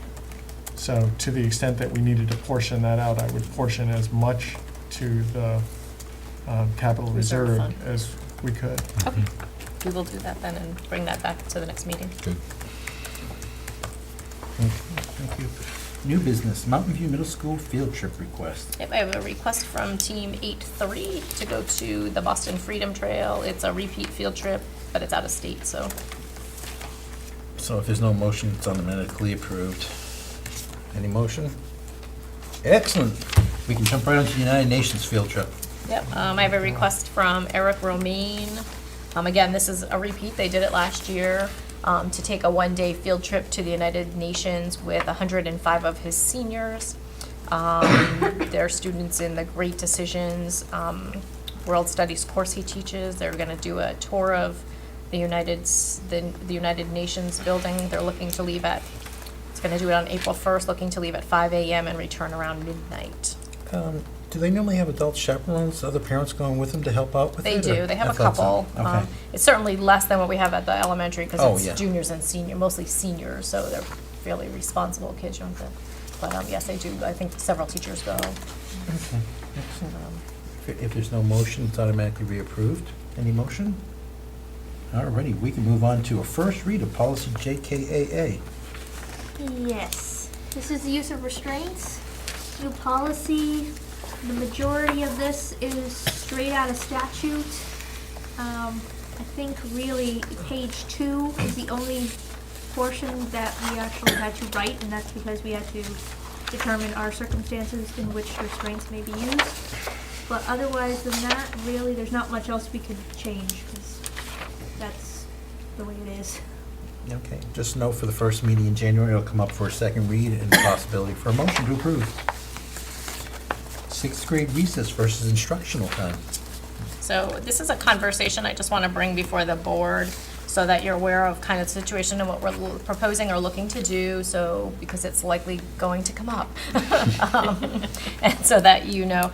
So to the extent that we needed to portion that out, I would portion as much to the capital Reserve reserve fund. as we could. Okay, we will do that then and bring that back to the next meeting. Good. Thank you. New business, Mountain View Middle School field trip request. Yep, I have a request from Team 8-3 to go to the Boston Freedom Trail. It's a repeat field trip, but it's out of state, so. So if there's no motion, it's automatically approved. Any motion? Excellent. We can jump right onto the United Nations field trip. Yep, I have a request from Eric Romaine. Again, this is a repeat, they did it last year, to take a one-day field trip to the United Nations with 105 of his seniors. They're students in the Great Decisions World Studies course he teaches. They're gonna do a tour of the United Nations building. They're looking to leave it's gonna do it on April 1st, looking to leave at 5 a.m. and return around midnight. Do they normally have adult chaperones, other parents going with them to help out with They it? do, or- they have I a thought so. couple. Okay. It's certainly less than what we have at the elementary, because Oh, it's yeah. juniors and senior, mostly seniors, so they're fairly responsible kids, you don't have to. But, yes, they do, I think several teachers go. Okay, excellent. If there's no motion, it's automatically reapproved. Any motion? Alrighty, we can move on to a first read of policy JKAA. Yes, this is the use of restraints. New policy, the majority of this is straight out of statute. I think really page 2 is the only portion that we actually had to write, and that's because we had to determine our circumstances in which restraints may be used. But otherwise than that, really, there's not much else we could change, because that's the way it is. Okay, just note for the first meeting in January, it'll come up for a second read and the possibility for a motion to approve. 6th grade recess versus instructional time. So this is a conversation I just want to bring before the board so that you're aware of kind of the situation and what we're proposing or looking to do, so, because it's likely going to come up. And so that you know.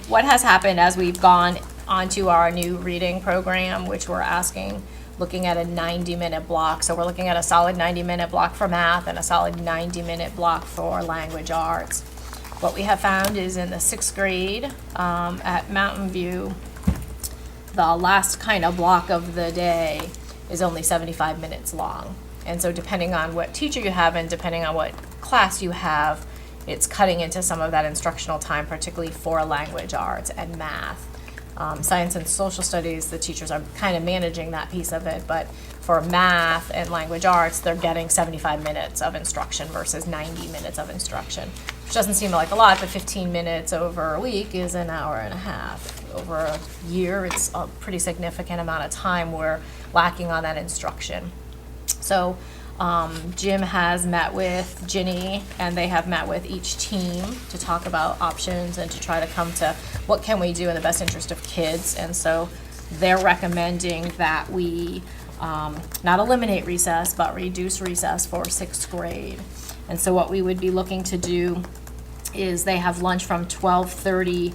What has happened as we've gone onto our new reading program, which we're looking at a 90-minute block. So we're looking at a solid 90-minute block for math and a solid 90-minute block for language arts. What we have found is in the 6th grade at Mountain View, the last kind of block of the day is only 75 minutes long. And so depending on what teacher you have and depending on what class you have, it's cutting into some of that instructional time, particularly for language arts and math. Science and social studies, the teachers are kind of managing that piece of it, but for math and language arts, they're getting 75 minutes of instruction versus 90 minutes of instruction, which doesn't seem like a lot, but 15 minutes over a week is an hour and a half. Over a year, it's a pretty significant amount of time we're lacking on that instruction. So Jim has met with Ginny, and they have met with each team to talk about options and to try to come to what can we do in the best interest of kids. And so they're recommending that we not eliminate recess, but reduce recess for 6th grade. And so what we would be looking to do is they have lunch from 12:30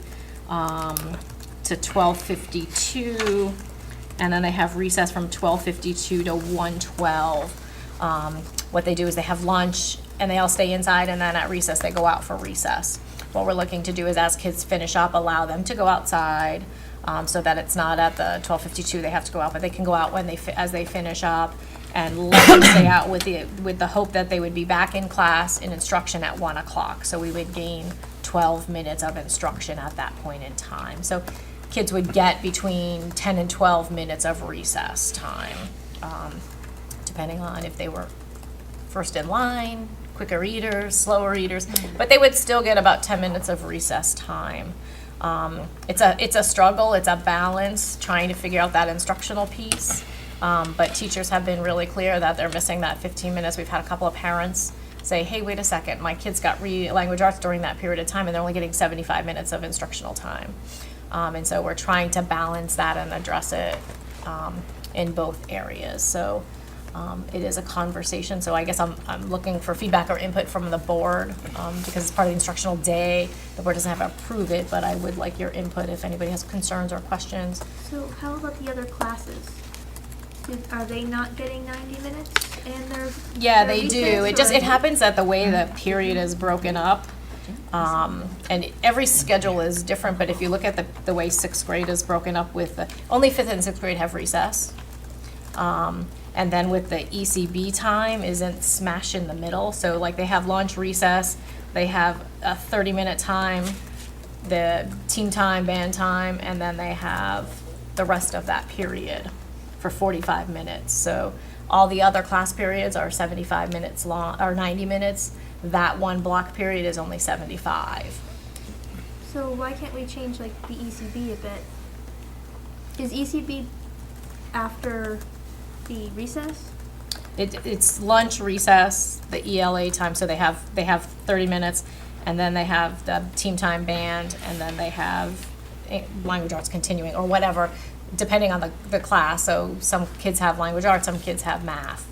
to 12:52, and then they have recess from 12:52 to 1:12. What they do is they have lunch and they all stay inside, and then at recess they go out for recess. What we're looking to do is, as kids finish up, allow them to go outside, so that it's not at the 12:52 they have to go out, but they can go out when as they finish up, and let them stay out with the hope that they would be back in class in instruction at 1 o'clock. So we would gain 12 minutes of instruction at that point in time. So kids would get between 10 and 12 minutes of recess time, depending on if they were first in line, quicker readers, slower readers, but they would still get about 10 minutes of recess time. It's a struggle, it's a balance, trying to figure out that instructional piece, but teachers have been really clear that they're missing that 15 minutes. We've had a couple of parents say, hey, wait a second, my kids got language arts during that period of time and they're only getting 75 minutes of instructional time. And so we're trying to balance that and address it in both areas. So it is a conversation, so I guess I'm looking for feedback or input from the board, because it's part of the instructional day. The board doesn't have to approve it, but I would like your input if anybody has concerns or questions. So how about the other classes? Are they not getting 90 minutes and their Yeah, their they do. recess, It or- happens that the way the period is broken up, and every schedule is different, but if you look at the way 6th grade is broken up with, only 5th and 6th grade have recess. And then with the ECB time isn't smashed in the middle, so like they have lunch, recess, they have a 30-minute time, the team time, band time, and then they have the rest of that period for 45 minutes. So all the other class periods are 75 minutes long, or 90 minutes. That one block period is only 75. So why can't we change like the ECB a bit? Is ECB after the recess? It's lunch, recess, the ELA time, so they have 30 minutes, and then they have the team time, band, and then they have language arts continuing, or whatever, depending on the class. So some kids have language arts, some kids have math.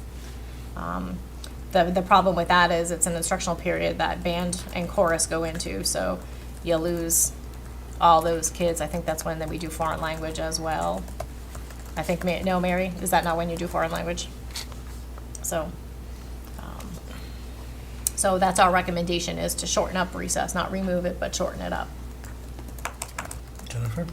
The problem with that is it's an instructional period that band and chorus go into, so you lose all those kids, I think that's when we do foreign language as well. I think, no, Mary, is that not when you do foreign language? So, so that's our recommendation, is to shorten up recess, not remove it, but shorten it up. Jennifer?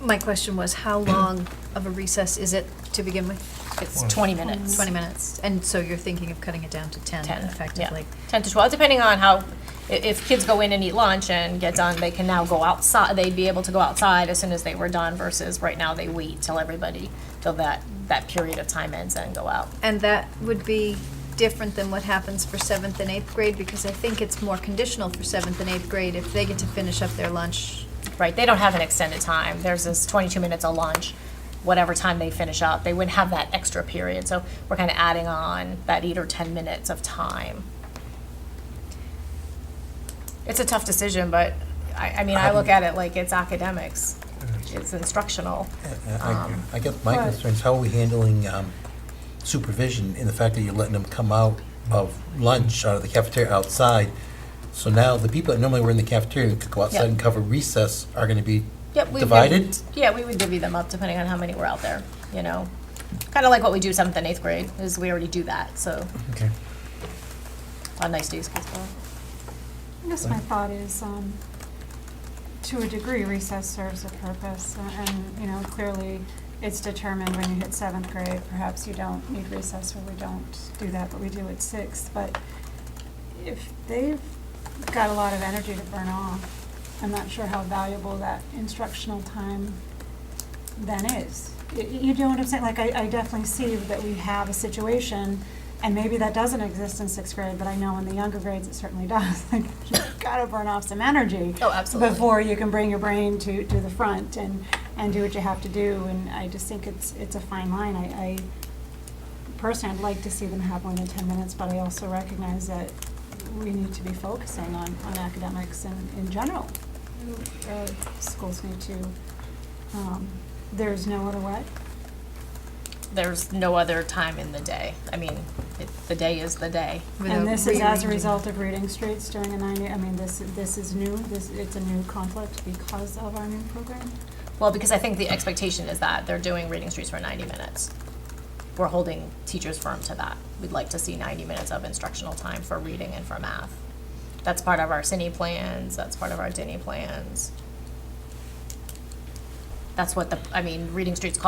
My question was, how long of a recess is it to begin with? It's 20 minutes. 20 minutes. And so you're thinking of cutting it down to 10 10, effectively? yeah. 10 to 12, depending on how, if kids go in and eat lunch and get done, they can now go outside, they'd be able to go outside as soon as they were done, versus right now they wait till that period of time ends and go out. And that would be different than what happens for 7th and 8th grade, because I think it's more conditional for 7th and 8th grade if they get to finish up their lunch. Right, they don't have an extended time. There's this 22 minutes of lunch, whatever time they finish up. They wouldn't have that extra period, so we're kind of adding on that 8 or 10 minutes of time. It's a tough decision, but I mean, I look at it like it's academics. It's instructional. I guess my concern is, how are we handling supervision in the fact that you're letting them come out of lunch, out of the cafeteria outside? So now the people that normally were in the cafeteria and could go outside Yep. and cover recess are going to be Yep, we divided? we would divvy them up depending on how many were out there, you know. Kind of like what we do 7th and 8th grade, is we already do that, so Okay. on nice days, kids go. I guess my thought is, to a degree, recess serves a purpose, and, clearly, it's determined when you hit 7th grade, perhaps you don't need recess, or we don't do that, but we do at 6th, but if they've got a lot of energy to burn off, I'm not sure how valuable that instructional time then is. You know what I'm saying? Like, I definitely see that we have a situation, and maybe that doesn't exist in 6th grade, but I know in the younger grades it certainly does. Like, you've got to burn off some energy. Oh, absolutely. Before you can bring your brain to the front and do what you have to do, and I just think it's a fine line. I personally, I'd like to see them have more than 10 minutes, but I also recognize that we need to be focusing on academics in general. Schools need to, there's no other way. There's no other time in the day. I mean, the day is the day. And this is as a result of reading streets during a 90, I mean, this is new, it's a new conflict because of our new program? Well, because I think the expectation is that they're doing reading streets for 90 minutes. We're holding teachers firm to that. We'd like to see 90 minutes of instructional time for reading and for math. That's part of our CINE plans, that's part of our DINI plans. That's what reading streets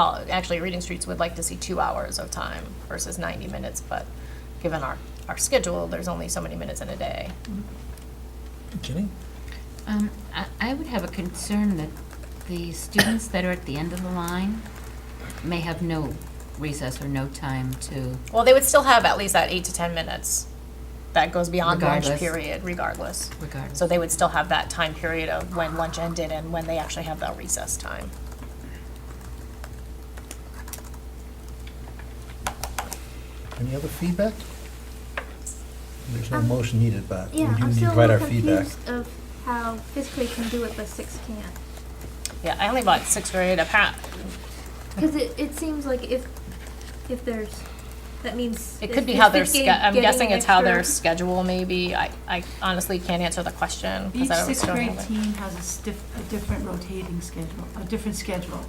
reading streets would like to see 2 hours of time versus 90 minutes, but given our schedule, there's only so many minutes in a day. Jenny? I would have a concern that the students that are at the end of the line may have no recess or no time to. Well, they would still have at least that 8 to 10 minutes. That goes beyond lunch Regardless. period, regardless. Regardless. So they would still have that time period of when lunch ended and when they actually have that recess time. Any other feedback? There's no motion needed, but we Yeah, do I'm need to still a provide our little feedback. confused of how 5th grade can do it, but 6th can't. Yeah, I only bought 6th grade. Because it seems like if there's, that means. It could be if how their, fifth grade I'm getting guessing it's how their extra- schedule may be. I honestly can't answer the question. 'cause Each I don't 6th grade have it. team has a different rotating schedule, a different schedule,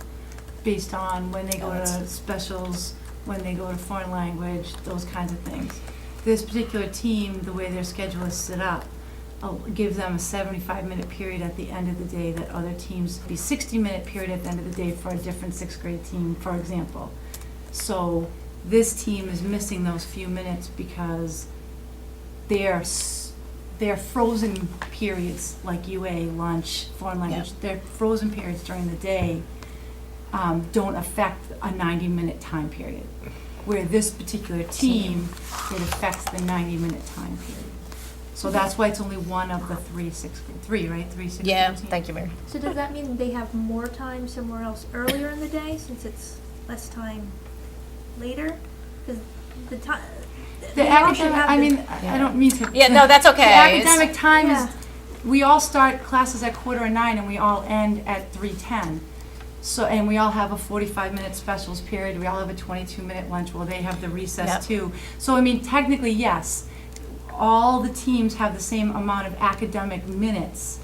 based on when they go to specials, when they go to foreign language, those kinds of things. This particular team, the way their schedule is set up, gives them a 75-minute period at the end of the day that other teams, be 60-minute period at the end of the day for a different 6th grade team, for example. So this team is missing those few minutes because they're frozen periods, like UA, lunch, foreign language, their frozen periods during the day don't affect a 90-minute time period. Where this particular team, it affects the 90-minute time period. So that's why it's only one of the 3 6th grade, 3, right? 3 6th grade Yeah, teams. thank you, Mary. So does that mean they have more time somewhere else earlier in the day, since it's less time later? Because the time. The academic, I don't mean to. Yeah, no, that's okay. The academic time Yeah. is, we all start classes at 8:45 and we all end at 3:10. So, and we all have a 45-minute specials period, we all have a 22-minute lunch, well, they have the recess Yep. too. So, I mean, technically, yes, all the teams have the same amount of academic minutes,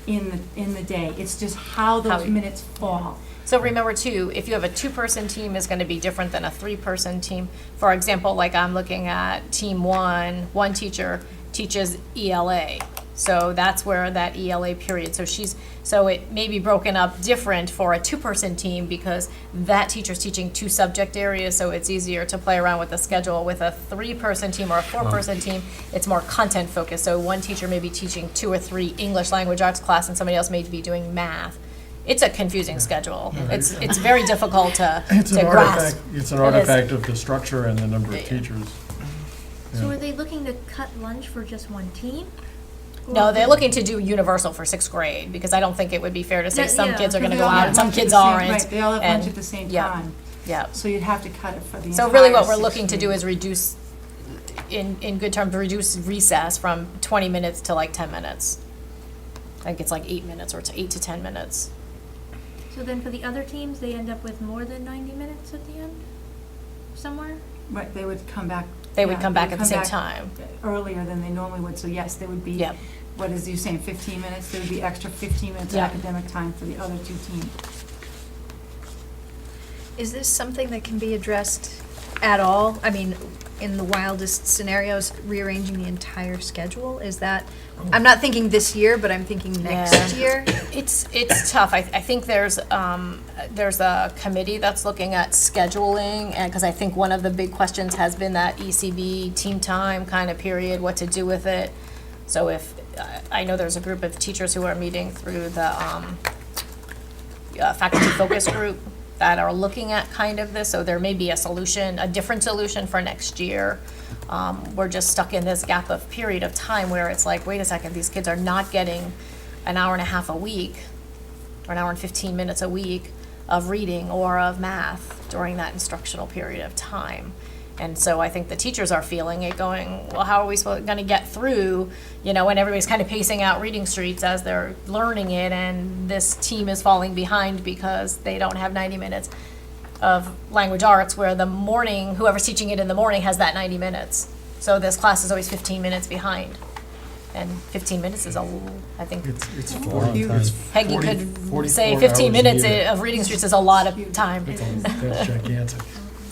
in the day. It's just how How those you- minutes fall. So remember too, if you have a two-person team, is going to be different than a three-person team. For example, like I'm looking at team one teacher teaches ELA. So that's where that ELA period, so it may be broken up different for a two-person team because that teacher's teaching two subject areas, so it's easier to play around with the schedule. With a three-person team or a four-person team, it's more content focused. So one teacher may be teaching 2 or 3 English language arts class and somebody else may be doing math. It's a confusing schedule. It's very difficult to grasp. It's an It is. artifact of the structure and the number of Yeah. teachers. So are they looking to cut lunch for just one team? No, they're looking to do universal for 6th grade, because I don't think it would be fair to say Yeah, some yeah, kids are Because gonna they go all out have and some lunch at kids the same- aren't. Right, they all have lunch and- at the same yeah, time. Yeah. So you'd have to cut it for the So entire really what we're 6th looking to do grade. is reduce, in good terms, reduce recess from 20 minutes to like 10 minutes. I think it's like 8 minutes or it's 8 to 10 minutes. So then for the other teams, they end up with more than 90 minutes at the end? Somewhere? Right, they would come back. They would yeah, come back at the come same back time. Earlier than they normally would, so yes, there would be, Yep. what is you saying, 15 minutes? There would be extra 15 minutes of Yeah. academic time for the other two teams. Is this something that can be addressed at all? I mean, in the wildest scenarios, rearranging the entire schedule? Is that, I'm not thinking this year, but I'm thinking next Yeah. year. It's tough. I think there's a committee that's looking at scheduling, and, because I think one of the big questions has been that ECB team time kind of period, what to do with it. So if, I know there's a group of teachers who are meeting through the faculty focus group that are looking at kind of this, so there may be a solution, a different solution for next year. We're just stuck in this gap of period of time where it's like, wait a second, these kids are not getting an hour and a half a week, or an hour and 15 minutes a week of reading or of math during that instructional period of time. And so I think the teachers are feeling it, going, well, how are we gonna get through, and everybody's kind of pacing out reading streets as they're learning it, and this team is falling behind because they don't have 90 minutes of language arts, where the morning, whoever's teaching it in the morning has that 90 minutes. So this class is always 15 minutes behind. And 15 minutes is I think, It's Long 40, time. it's Peggy 40 could 44 say 15 hours a minutes year. of reading streets is a lot of time. That's gigantic.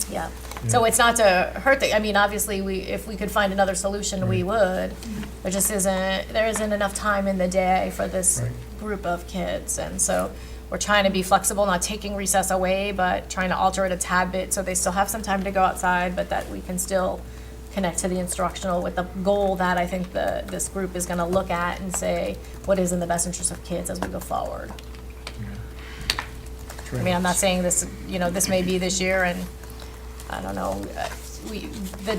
Yeah, so it's not to hurt obviously, if we could find another solution, we would. There just there isn't enough time in the day for this Right. group of kids, and so we're trying to be flexible, not taking recess away, but trying to alter it a tad bit, so they still have some time to go outside, but that we can still connect to the instructional with the goal that I think this group is gonna look at and say, what is in the best interest of kids as we go forward. I'm not saying this, this may be this year, and I don't know,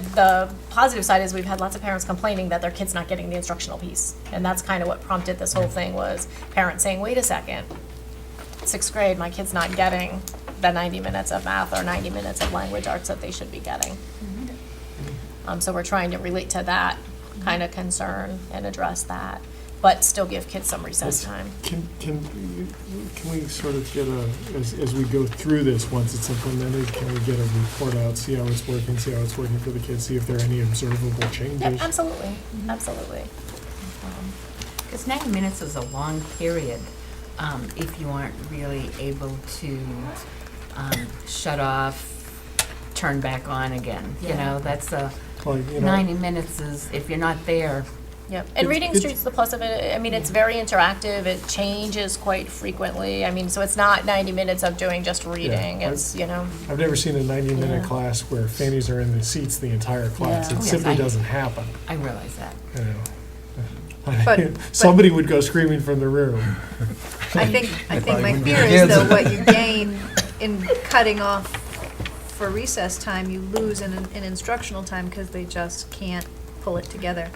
the positive side is we've had lots of parents complaining that their kid's not getting the instructional piece. And that's kind of what prompted this whole thing, was parents saying, wait a second, 6th grade, my kid's not getting the 90 minutes of math or 90 minutes of language arts that they should be getting. So we're trying to relate to that kind of concern and address that, but still give kids some recess time. Can we sort of get as we go through this, once it's implemented, can we get a report out, see how it's working for the kids, see if there are any observable changes? Yeah, absolutely, absolutely. Because 90 minutes is a long period, if you aren't really able to shut off, turn back on again. That's a, Well, 90 minutes is, if you're not there. Yep, and Reading Street's the plus of it, it's very interactive, it changes quite frequently, so it's not 90 minutes of doing just reading, Yeah, it's, I've never seen a 90-minute Yeah. class where fannies are in the seats the entire class. Yeah. It Oh, yes, simply doesn't happen. I realize that. But- Somebody would go screaming from the room. I think probably my wouldn't be fear is kids. though, what you gain in cutting off for recess time, you lose in instructional time because they just can't pull it together.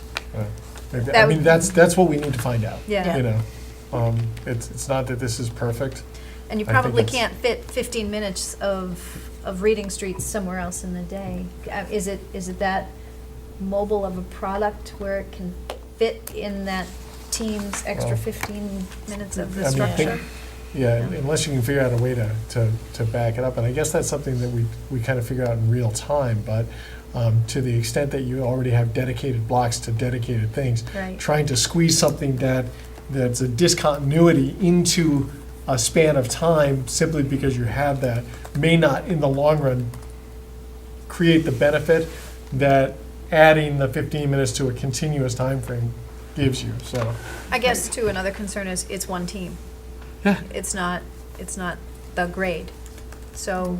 Maybe- That would- that's what we need to find out. Yeah. It's not that this is perfect. And you I think probably it's- can't fit 15 minutes of reading streets somewhere else in the day. Is it that mobile of a product where it can fit in that team's extra Well, 15 minutes of the I mean, structure? Yeah, unless you can figure out a way to back it up. And I guess that's something that we kind of figure out in real time, but to the extent that you already have dedicated blocks to dedicated things, Right. trying to squeeze something that that's a discontinuity into a span of time simply because you have that, may not, in the long run, create the benefit that adding the 15 minutes to a continuous time frame gives you, so. I guess too, another concern is it's one team. Yeah. It's not the grade. So,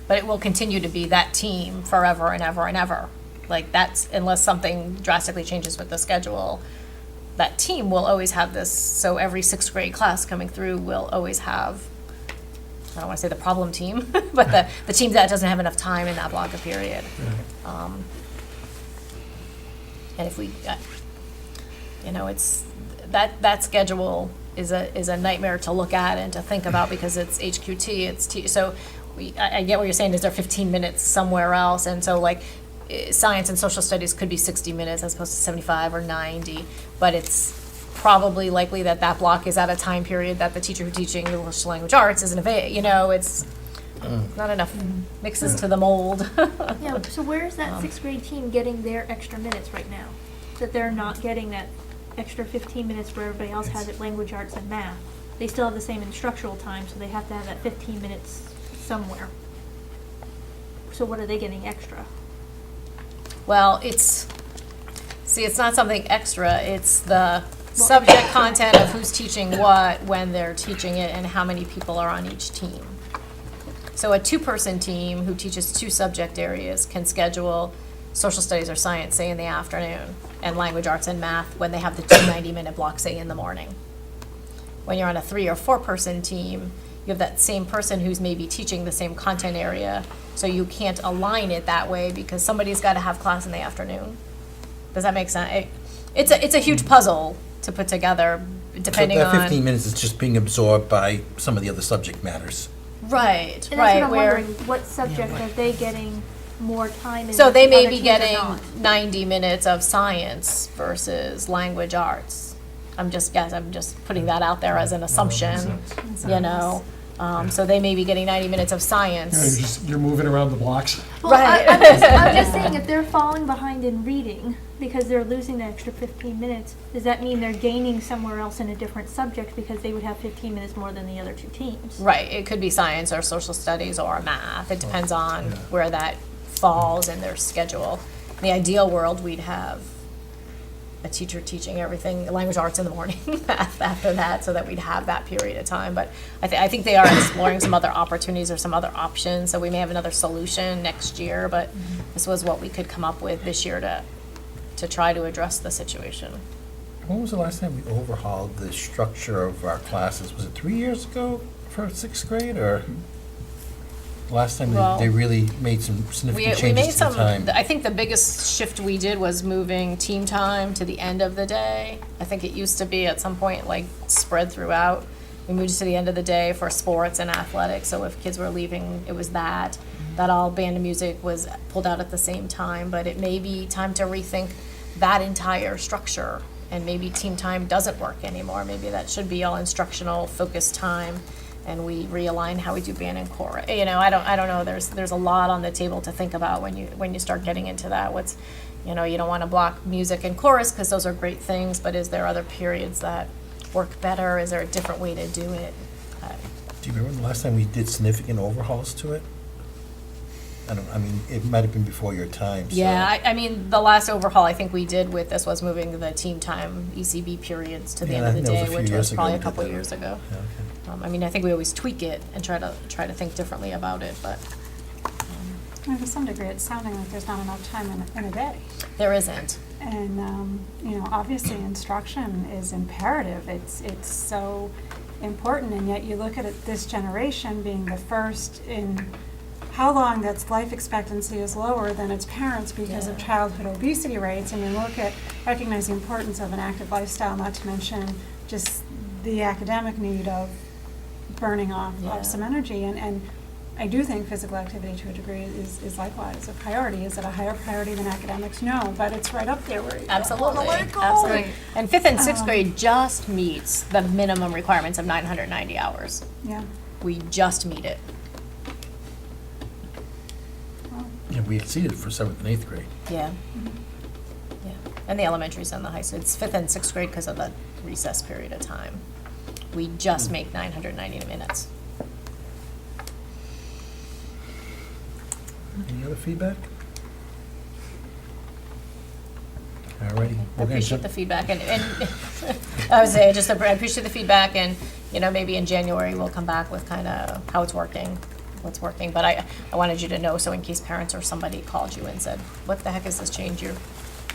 But it will continue to be that team forever and ever and ever. Like that's, unless something drastically changes with the schedule, that team will always have this, so every sixth grade class coming through will always have, I don't wanna say the problem team, but the team that doesn't have enough time in that block of period. And if we, it's, that schedule is a nightmare to look at and to think about because it's HQT, so I get what you're saying, is there 15 minutes somewhere else? And so like, science and social studies could be 60 minutes as opposed to 75 or 90, but it's probably likely that that block is at a time period that the teacher who's teaching English language arts isn't available, it's not enough mixes to the mold. Yeah, so where is that sixth grade team getting their extra minutes right now? That they're not getting that extra 15 minutes where everybody else has it, language arts and math. They still have the same instructional time, so they have to have that 15 minutes somewhere. So what are they getting extra? Well, it's not something extra, it's the subject content of who's teaching what, when they're teaching it, and how many people are on each team. So a two-person team who teaches two subject areas can schedule social studies or science, say, in the afternoon, and language arts and math when they have the 2 90-minute blocks, say, in the morning. When you're on a 3 or 4-person team, you have that same person who's maybe teaching the same content area, so you can't align it that way because somebody's got to have class in the afternoon. Does that make sense? It's a huge puzzle to put together, depending So on. that 15 minutes is just being absorbed by some of the other subject matters. Right, And that's what right, I'm where, wondering, what subject are they getting more time in? so that they may other be teams are getting not? 90 minutes of science versus language arts. I'm just putting that out there as an assumption, so they may be getting 90 minutes of science. You're moving around the blocks. Well, Right. I'm just saying, if they're falling behind in reading because they're losing the extra 15 minutes, does that mean they're gaining somewhere else in a different subject because they would have 15 minutes more than the other two teams? Right, it could be science or social studies or math. It depends on where that falls in their schedule. In the ideal world, we'd have a teacher teaching everything, language arts in the morning, math after that, so that we'd have that period of time. But I think they are exploring some other opportunities or some other options, so we may have another solution next year, but this was what we could come up with this year to try to address the situation. When was the last time we overhauled the structure of our classes? Was it 3 years ago for 6th grade, or last time Well, they really made some significant We made changes to the some, time? I think the biggest shift we did was moving team time to the end of the day. I think it used to be at some point like spread throughout. We moved it to the end of the day for sports and athletics, so if kids were leaving, it was that. That all band and music was pulled out at the same time, but it may be time to rethink that entire structure. And maybe team time doesn't work anymore. Maybe that should be all instructional, focused time, and we realign how we do band and chorus. I don't know. There's a lot on the table to think about when you start getting into that. You don't want to block music and chorus because those are great things, but is there other periods that work better? Is there a different way to do it? Do you remember the last time we did significant overhauls to it? It might have been before your time, so. Yeah, the last overhaul I think we did with this was moving the team time ECB periods to the Yeah, end of the I think that was day, a few which years was ago probably we a did couple that. years ago. Yeah, okay. I think we always tweak it and try to think differently about it, but And to some degree, it's sounding like there's not enough time in a day. there isn't. And, obviously instruction is imperative. It's so important, and yet you look at this generation being the first in how long that's life expectancy is lower than its parents because of childhood obesity rates, and you look at, recognize the importance of an active lifestyle, not to mention just the academic need of burning off some energy. And I do think physical activity to a degree is likewise a priority. Is it a higher priority than academics? No, but it's right up there where you Absolutely, let it go. absolutely. And 5th and 6th grade just meets the minimum requirements of 990 hours. Yeah. We just meet it. Yeah, we exceeded it for 7th and 8th grade. Yeah. Yeah. And the elementaries and the high school. It's 5th and 6th grade because of the recess period of time. We just make 990 minutes. Any other feedback? Alrighty. I appreciate the feedback, and I would say, I appreciate the feedback, and, you know, maybe in January, we'll come back with kind of how it's working, what's working, but I wanted you to know, so in case parents or somebody called you and said, what the heck is this change, you're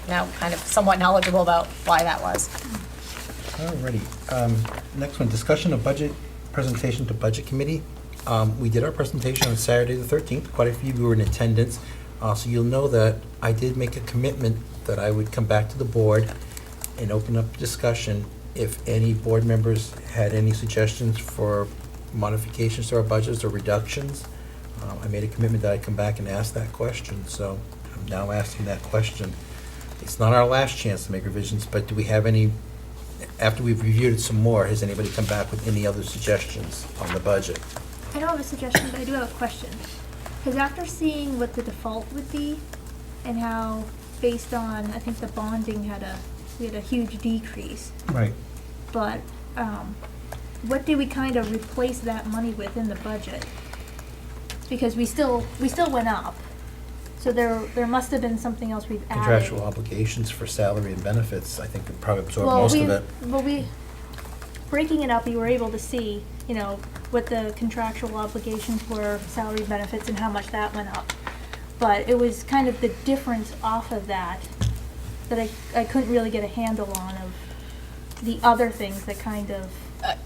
now kind of somewhat knowledgeable about why that was. Alrighty. Next one, discussion of budget, presentation to Budget Committee. We did our presentation on Saturday the 13th. Quite a few of you were in attendance. So you'll know that I did make a commitment that I would come back to the board and open up discussion if any board members had any suggestions for modifications to our budgets or reductions. I made a commitment that I'd come back and ask that question, so I'm now asking that question. It's not our last chance to make revisions, but do we have any, after we've reviewed it some more, has anybody come back with any other suggestions on the budget? I don't have a suggestion, but I do have a question. Because after seeing what the default would be, and how, based on, I think the bonding we had a huge decrease, Right. but what do we kind of replace that money with in the budget? Because we still went up, so there must have been something else we've added. Contractual obligations for salary and benefits, I think, would probably absorb most of it. Well, breaking it up, we were able to see, you know, what the contractual obligations were, salary benefits, and how much that went up. But it was kind of the difference off of that I couldn't really get a handle on, of the other things that kind of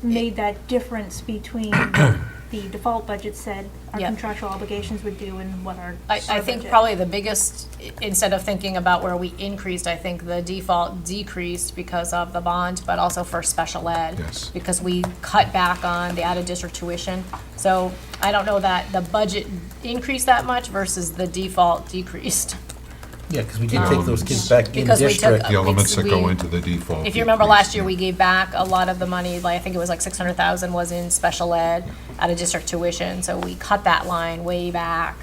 made that difference between what the default budget said our Yeah. contractual obligations would do and what our I think budget. probably the biggest, instead of thinking about where we increased, I think the default decreased because of the bond, but also for special ed. Yes. Because we cut back on the out-of-district tuition. So I don't know that the budget increased that much versus the default decreased. Yeah, because we did take those kids back in Because we took- district. The elements that go we- into the default. If you remember decrease, last year, yeah. we gave back a lot of the money, like, I think it was like 600,000 was in special ed, out-of-district tuition, so we cut that line way back.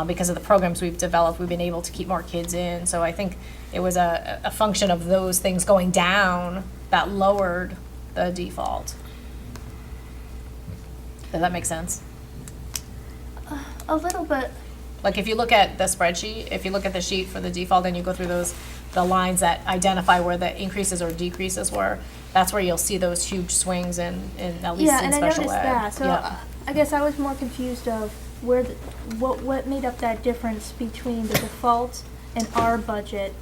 Because of the programs we've developed, we've been able to keep more kids in, so I think it was a function of those things going down that lowered the default. Does that make sense? A little bit. Like, if you look at the spreadsheet, if you look at the sheet for the default, and you go through the lines that identify where the increases or decreases were, that's where you'll see those huge swings in at least Yeah, in and I special noticed ed. that, so Yeah. I guess I was more confused of what made up that difference between the default and our budget,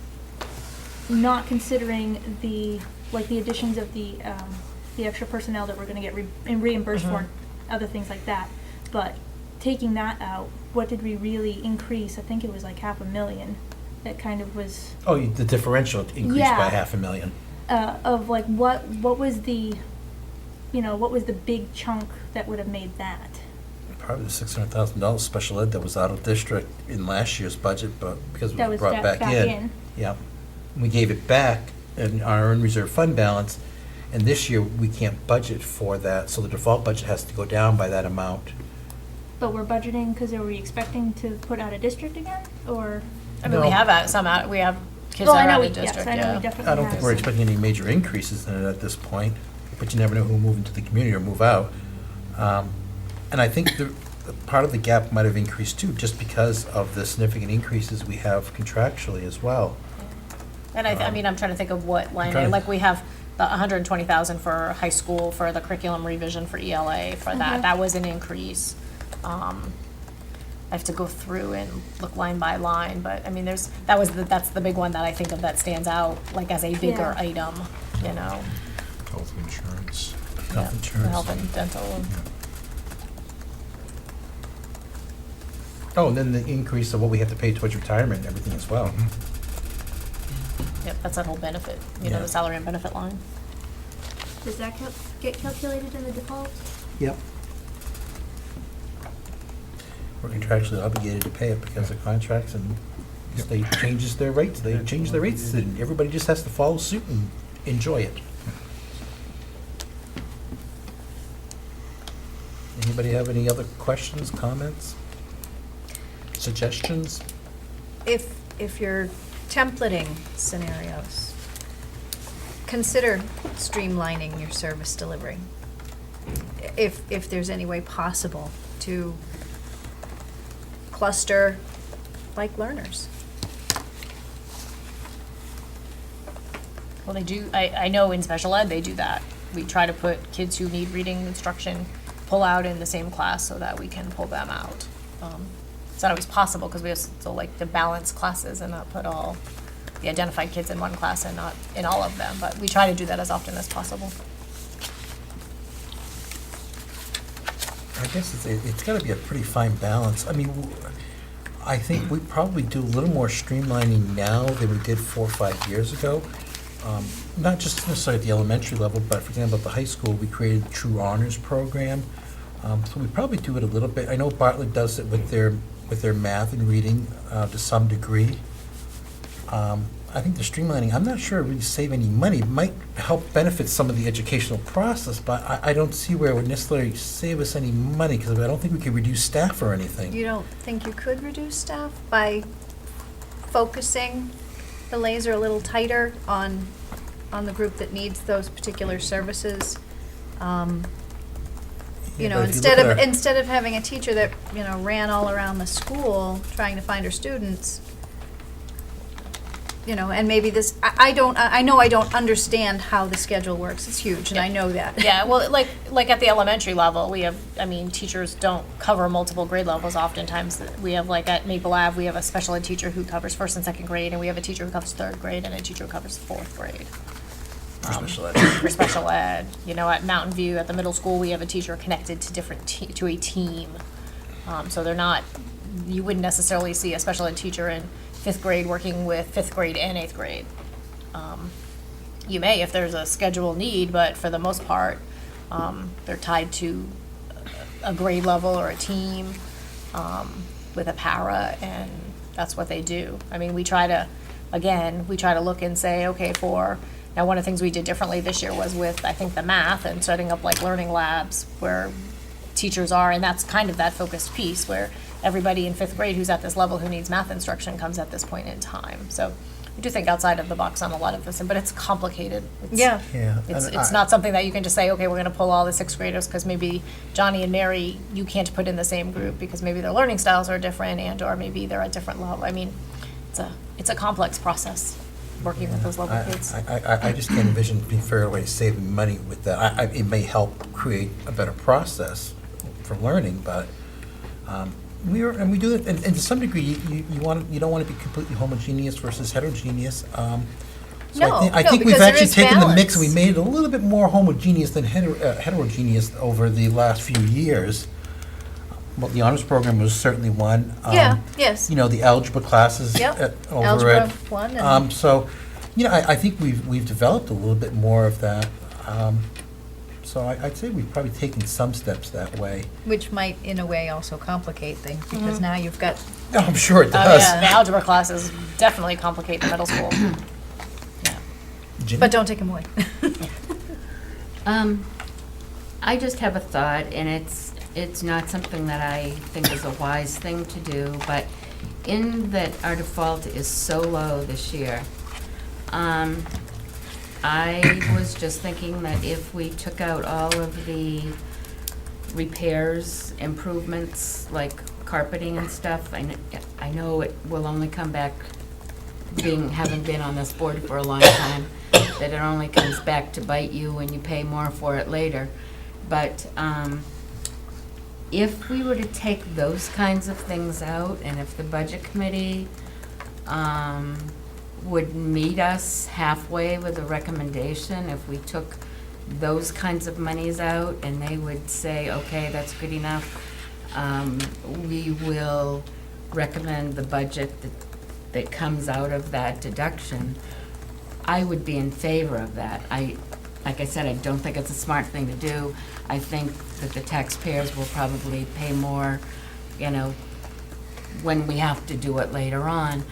not considering the additions of the extra personnel that we're gonna get reimbursed for, and other things like that. But taking that out, what did we really increase? I think it was like $500,000, that kind of was. Oh, the differential increased by Yeah. $500,000. Of like, what was the, what was the big chunk that would have made that? Probably the $600,000 special ed that was out of district in last year's budget, but because it That was was brought back in. in. Yeah. We gave it back in our unreserved fund balance, and this year we can't budget for that, so the default budget has to go down by that amount. But we're budgeting, because are we expecting to put out a district again, or? I mean, we No. have some out, we have kids Well, that I are know out we- of yes, district, I know we yeah. definitely I don't think have we're some. expecting any major increases in it at this point, but you never know who will move into the community or move out. And I think the part of the gap might have increased too, just because of the significant increases we have contractually as well. And I mean, I'm trying to think of what line, trying to- like, we have the 120,000 for high school, for the curriculum revision for ELA, for that, that was an increase. I have to go through and look line by line, but, I mean, that's the big one that I think of that stands out, like, as a bigger Yeah. item, Health insurance. Health Yeah, the insurance. health and dental. Oh, and then the increase of what we have to pay towards retirement and everything as well. Yep, that's that whole benefit, Yeah. the salary and benefit line. Does that get calculated in the default? Yep. We're contractually obligated to pay it because of contracts, and the state changes their rates, they change their rates, and everybody just has to follow suit and enjoy it. Anybody have any other questions, comments, suggestions? If you're templating scenarios, consider streamlining your service delivery. If there's any way possible to cluster like learners. Well, they do, I know in special ed, they do that. We try to put kids who need reading instruction, pull out in the same class so that we can pull them out. It's not always possible because we have to like to balance classes and not put all the identified kids in one class and not in all of them, but we try to do that as often as possible. I guess it's got to be a pretty fine balance. I mean, I think we probably do a little more streamlining now than we did 4 or 5 years ago. Not just necessarily at the elementary level, but for example, at the high school, we created a True Honors program. So we probably do it a little bit. I know Bartlett does it with their math and reading to some degree. I think the streamlining, I'm not sure it really save any money. It might help benefit some of the educational process, but I don't see where it would necessarily save us any money, because I don't think we could reduce staff or anything. You don't think you could reduce staff by focusing the laser a little tighter on the group that needs those particular services? You know, but if you look at our- instead of having a teacher that, you know, ran all around the school trying to find her students, you know, and maybe this, I know I don't understand how the schedule works. It's huge, and I know that. Yeah, well, like at the elementary level, we have, I mean, teachers don't cover multiple grade levels oftentimes. We have, like at Maple Ave, we have a special ed teacher who covers 1st and 2nd grade, and we have a teacher who covers 3rd grade, and a teacher who covers 4th grade. For special ed. For special ed. You know, at Mountain View, at the middle school, we have a teacher connected to to a team. So they're not, you wouldn't necessarily see a special ed teacher in 5th grade working with 5th grade and 8th grade. You may if there's a schedule need, but for the most part, they're tied to a grade level or a team with a para, and that's what they do. I mean, we try to look and say, okay, now one of the things we did differently this year was with, I think, the math and setting up like learning labs where teachers are, and that's kind of that focused piece where everybody in 5th grade who's at this level who needs math instruction comes at this point in time. So we do think outside of the box on a lot of this, but it's complicated. Yeah. Yeah. It's not something that you can just say, okay, we're gonna pull all the 6th graders, because maybe Johnny and Mary, you can't put in the same group because maybe their learning styles are different and or maybe they're at different level. I mean, it's a complex process, working with those level kids. I just can't envision being fair way of saving money with that. It may help create a better process for learning, but we do it, and to some degree, you don't want to be completely homogeneous versus heterogeneous. So I think we've because there actually is taken the mix and we balance. made it a little bit more homogeneous than heterogeneous over the last few years. Well, the honors program was certainly one. Yeah, yes. You know, the algebra classes Yep, over algebra at. 1 and- So, you know, I think we've developed a little bit more of that. So I'd say we've probably taken some steps that way. Which might, in a way, also complicate things, because now you've got, Oh, I'm sure it Oh, does. yeah, the algebra classes definitely complicate the middle school. Ginny? but don't take them away. I just have a thought, and it's not something that I think is a wise thing to do, but in that our default is so low this year, I was just thinking that if we took out all of the repairs, improvements, like carpeting and stuff, I know it will only come back, having been on this board for a long time, that it only comes back to bite you when you pay more for it later. But if we were to take those kinds of things out, and if the budget committee would meet us halfway with a recommendation, if we took those kinds of monies out and they would say, okay, that's good enough, we will recommend the budget that comes out of that deduction, I would be in favor of that. Like I said, I don't think it's a smart thing to do. I think that the taxpayers will probably pay more, you know, when we have to do it later on.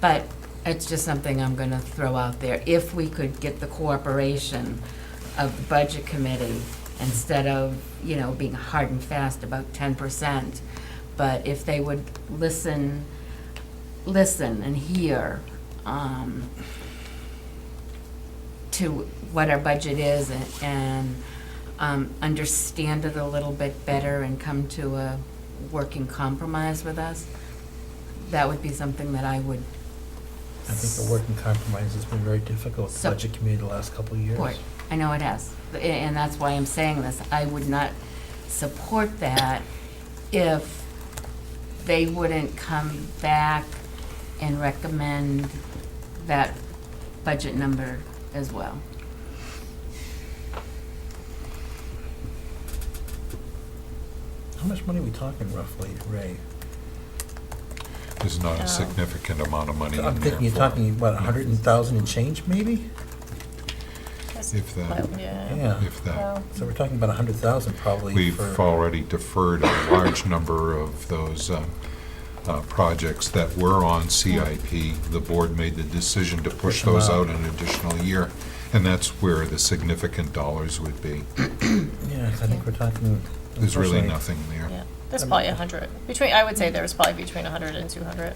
But it's just something I'm gonna throw out there. If we could get the cooperation of the budget committee, instead of, you know, being hard and fast about 10%, but if they would listen and hear, to what our budget is and understand it a little bit better and come to a working compromise with us, that would be something that I would I think the working compromise has been very difficult, the So- budget committee the last couple of years. support. I know it has, and that's why I'm saying this. I would not support that if they wouldn't come back and recommend that budget number as well. How much money are we talking roughly, Ray? There's not a significant amount of money in there. I'm thinking you're for- talking, what, 100,000 and change, maybe? If that, Yeah. if that. So we're talking about 100,000 probably We've for, already deferred a large number of those projects that were on CIP. The board made the decision to push Push 'em those out. out an additional year, and that's where the significant dollars would be. yeah, I think we're talking. There's really unfortunately, nothing there. Yeah, there's probably 100, I would say there's probably between 100 and 200.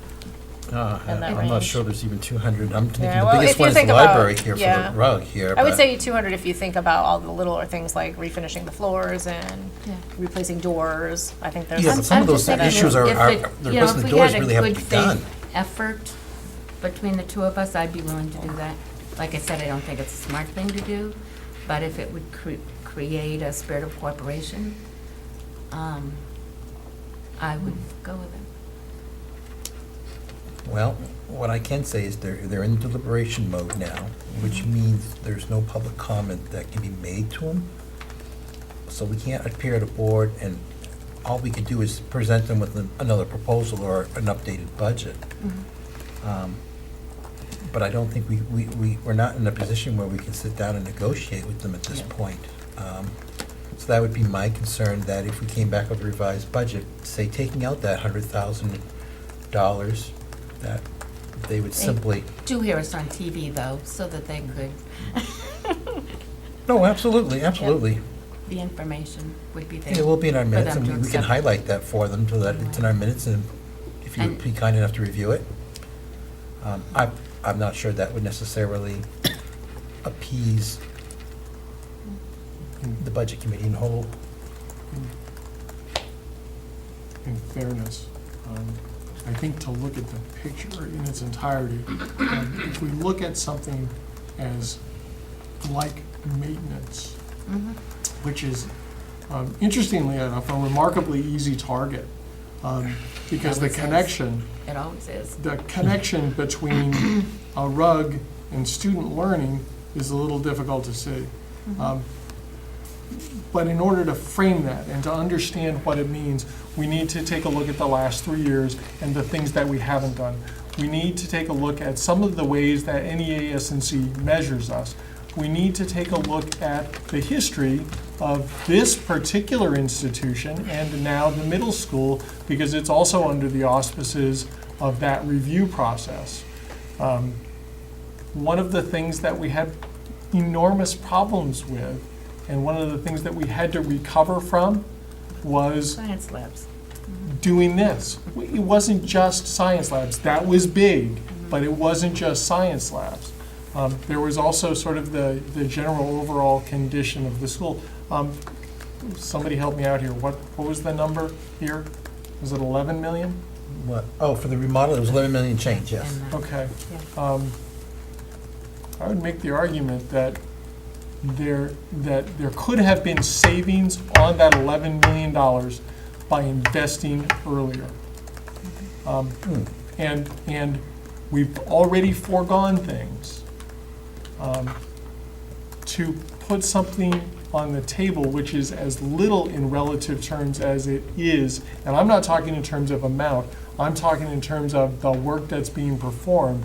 in that I'm not range. sure there's even 200. I'm thinking Yeah, the well, biggest if you one is the think about- library here for yeah. the rug here. I would but- say 200 if you think about all the littler things like refinishing the floors and replacing doors. I think there's. Yeah, but some of those issues are, the replacement doors really have to be done. Effort between the two of us, I'd be willing to do that. Like I said, I don't think it's a smart thing to do, but if it would create a spirit of cooperation, I would go with it. Well, what I can say is they're in deliberation mode now, which means there's no public comment that can be made to them. So we can't appear at a board and all we could do is present them with another proposal or an updated budget. But I don't think we're not in a position where we can sit down and negotiate with them at this point. So that would be my concern, that if we came back with a revised budget, say taking out that $100,000, that they would simply, Do hear us on TV though, so that they could, no, absolutely, absolutely. the information would be there. It will be in our for minutes, them and to we can accept. highlight that for them, so that it's in our minutes, and if you would And- be kind enough to review it. I'm not sure that would necessarily appease the budget committee in whole. In fairness, I think to look at the picture in its entirety, if we look at something as like maintenance, Mhm. which is, interestingly enough, a remarkably easy target, because the Always is. connection, It always is. the connection between a rug and student learning is a little difficult to see. But in order to frame that and to understand what it means, we need to take a look at the last 3 years and the things that we haven't done. We need to take a look at some of the ways that NEAS&C measures us. We need to take a look at the history of this particular institution and now the middle school, because it's also under the auspices of that review process. One of the things that we had enormous problems with, and one of the things that we had to recover from, was Science labs. doing this. It wasn't just science labs. That was big, but it wasn't just science labs. There was also sort of the general overall condition of the school. Somebody help me out here. What was the number here? Was it 11 million? What, oh, for the remodel, it was 11 million change, yes. And, Okay. Yeah. I would make the argument that there could have been savings on that $11 million by investing earlier. And we've already foregone things to put something on the table which is as little in relative terms as it is, and I'm not talking in terms of amount, I'm talking in terms of the work that's being performed,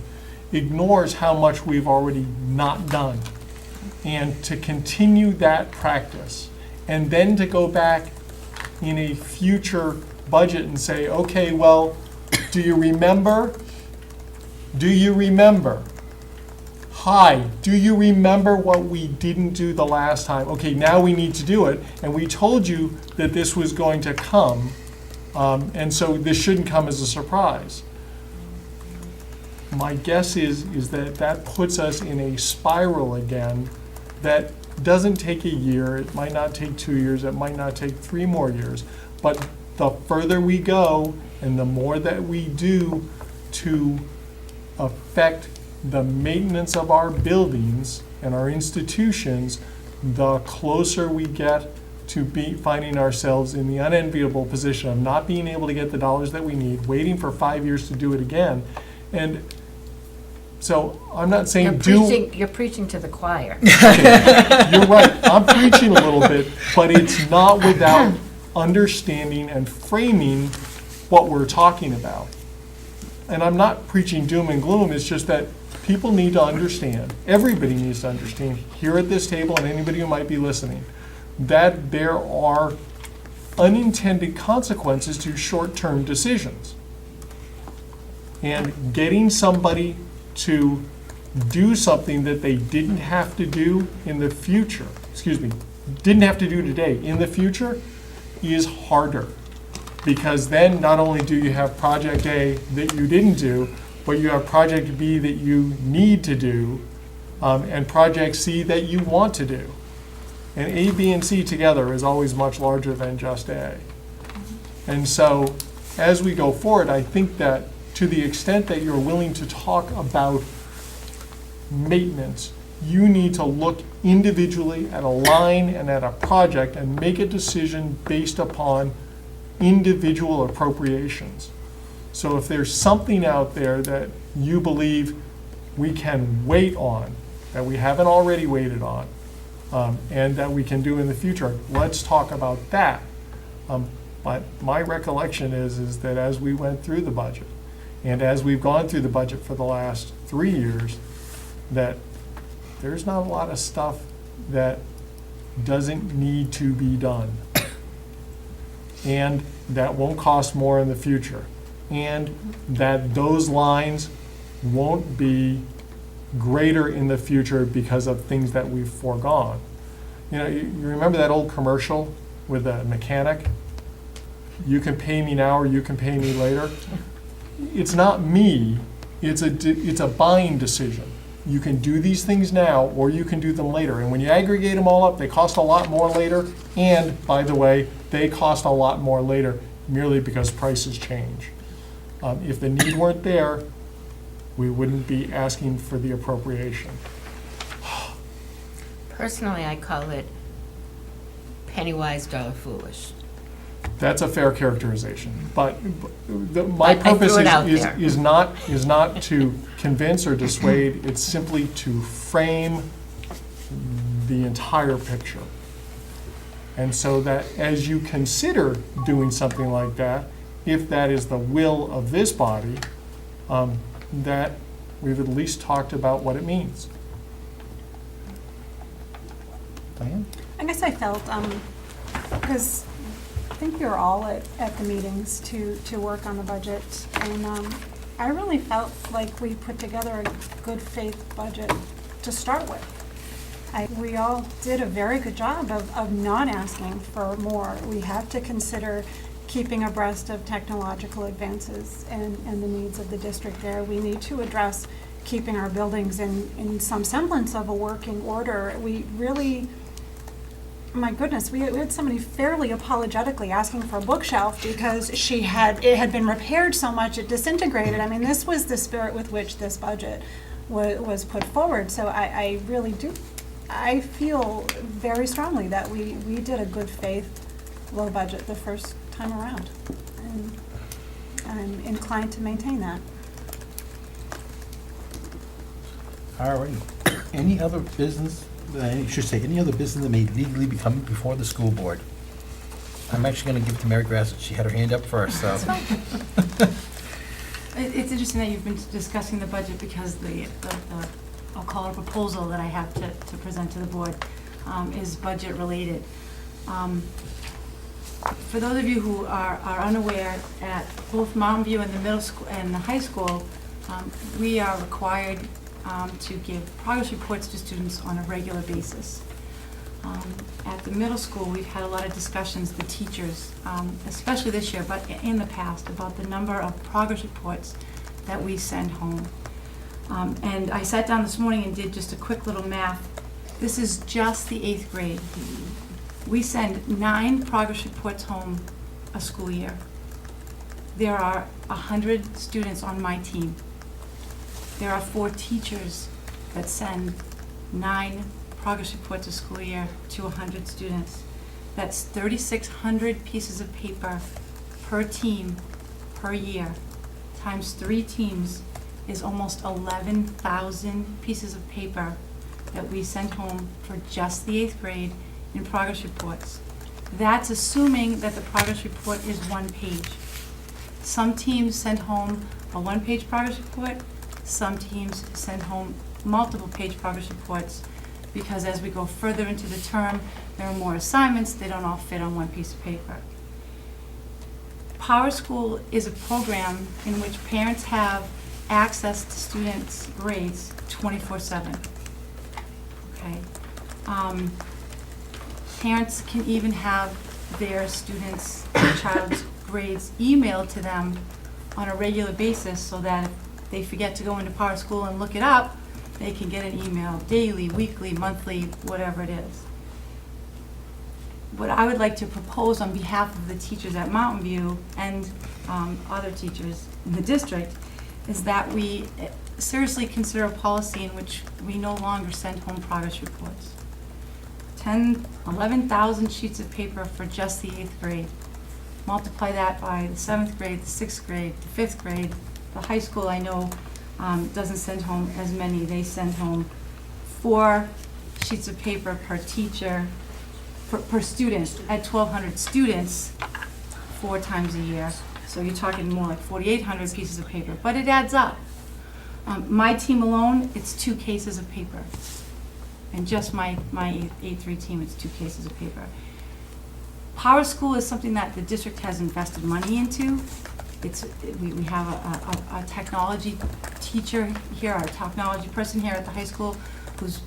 ignores how much we've already not done. And to continue that practice, and then to go back in a future budget and say, okay, well, do you remember? Do you remember? Hi, do you remember what we didn't do the last time? Okay, now we need to do it, and we told you that this was going to come, and so this shouldn't come as a surprise. my guess is that that puts us in a spiral again that doesn't take a year, it might not take 2 years, it might not take 3 more years, but the further we go and the more that we do to affect the maintenance of our buildings and our institutions, the closer we get to finding ourselves in the unenviable position of not being able to get the dollars that we need, waiting for 5 years to do it again. And so I'm not saying You're preaching to the choir. You're right, I'm preaching a little bit, but it's not without understanding and framing what we're talking about. And I'm not preaching doom and gloom, it's just that people need to understand, everybody needs to understand, here at this table and anybody who might be listening, that there are unintended consequences to short-term decisions. And getting somebody to do something that they didn't have to do in the future, didn't have to do today, in the future, is harder. Because then not only do you have project A that you didn't do, but you have project B that you need to do, and project C that you want to do. And A, B, and C together is always much larger than just A. And so as we go forward, I think that to the extent that you're willing to talk about maintenance, you need to look individually at a line and at a project and make a decision based upon individual appropriations. So if there's something out there that you believe we can wait on, that we haven't already waited on, and that we can do in the future, let's talk about that. But my recollection is that as we went through the budget, and as we've gone through the budget for the last 3 years, that there's not a lot of stuff that doesn't need to be done. And that won't cost more in the future. And that those lines won't be greater in the future because of things that we've foregone. You know, you remember that old commercial with the mechanic? You can pay me now or you can pay me later. It's not me, it's a buying decision. You can do these things now or you can do them later. And when you aggregate them all up, they cost a lot more later. And by the way, they cost a lot more later merely because prices change. If the need weren't there, we wouldn't be asking for the appropriation. Personally, I call it penny-wise, dollar foolish. That's a fair characterization, but my I threw purpose it out there. is not to convince or dissuade, it's simply to frame the entire picture. And so that as you consider doing something like that, if that is the will of this body, that we've at least talked about what it means. Diane? I guess I felt, because I think you're all at the meetings to work on the budget, and I really felt like we put together a good faith budget to start with. We all did a very good job of not asking for more. We have to consider keeping abreast of technological advances and the needs of the district there. We need to address keeping our buildings in some semblance of a working order. We really, my goodness, we had somebody fairly apologetically asking for a bookshelf because it had been repaired so much it disintegrated. I mean, this was the spirit with which this budget was put forward. So I really do, I feel very strongly that we did a good faith low budget the first time around. And I'm inclined to maintain that. All right. Any other business, I should say, any other business that may legally be coming before the school board? I'm actually going to give it to Mary Grass. She had her hand up first, so. It's interesting that you've been discussing the budget because the I'll call it a proposal that I have to present to the board is budget related. For those of you who are unaware, at both Mountain View and the middle school and the high school, we are required to give progress reports to students on a regular basis. At the middle school, we've had a lot of discussions, the teachers, especially this year, but in the past, about the number of progress reports that we send home. And I sat down this morning and did just a quick little math. This is just the 8th grade. We send 9 progress reports home a school year. There are 100 students on my team. There are 4 teachers that send 9 progress reports a school year to 100 students. That's 3,600 pieces of paper per team per year, times 3 teams is almost 11,000 pieces of paper that we send home for just the 8th grade in progress reports. That's assuming that the progress report is 1 page. Some teams send home a 1-page progress report, some teams send home multiple page progress reports, because as we go further into the term, there are more assignments, they don't all fit on 1 piece of paper. Power School is a program in which parents have access to students' grades 24/7. Okay. Parents can even have their students' child's grades emailed to them on a regular basis, so that if they forget to go into Power School and look it up, they can get an email daily, weekly, monthly, whatever it is. What I would like to propose on behalf of the teachers at Mountain View and other teachers in the district is that we seriously consider a policy in which we no longer send home progress reports. 11,000 sheets of paper for just the 8th grade. Multiply that by the 7th grade, the 6th grade, the 5th grade. The high school, I know, doesn't send home as many. They send home 4 sheets of paper per teacher, per student, at 1,200 students 4 times a year. So you're talking more like 4,800 pieces of paper, but it adds up. My team alone, it's 2 cases of paper. And just my 8-3 team, it's 2 cases of paper. Power School is something that the district has invested money into. We have a technology teacher here, our technology person here at the high school, whose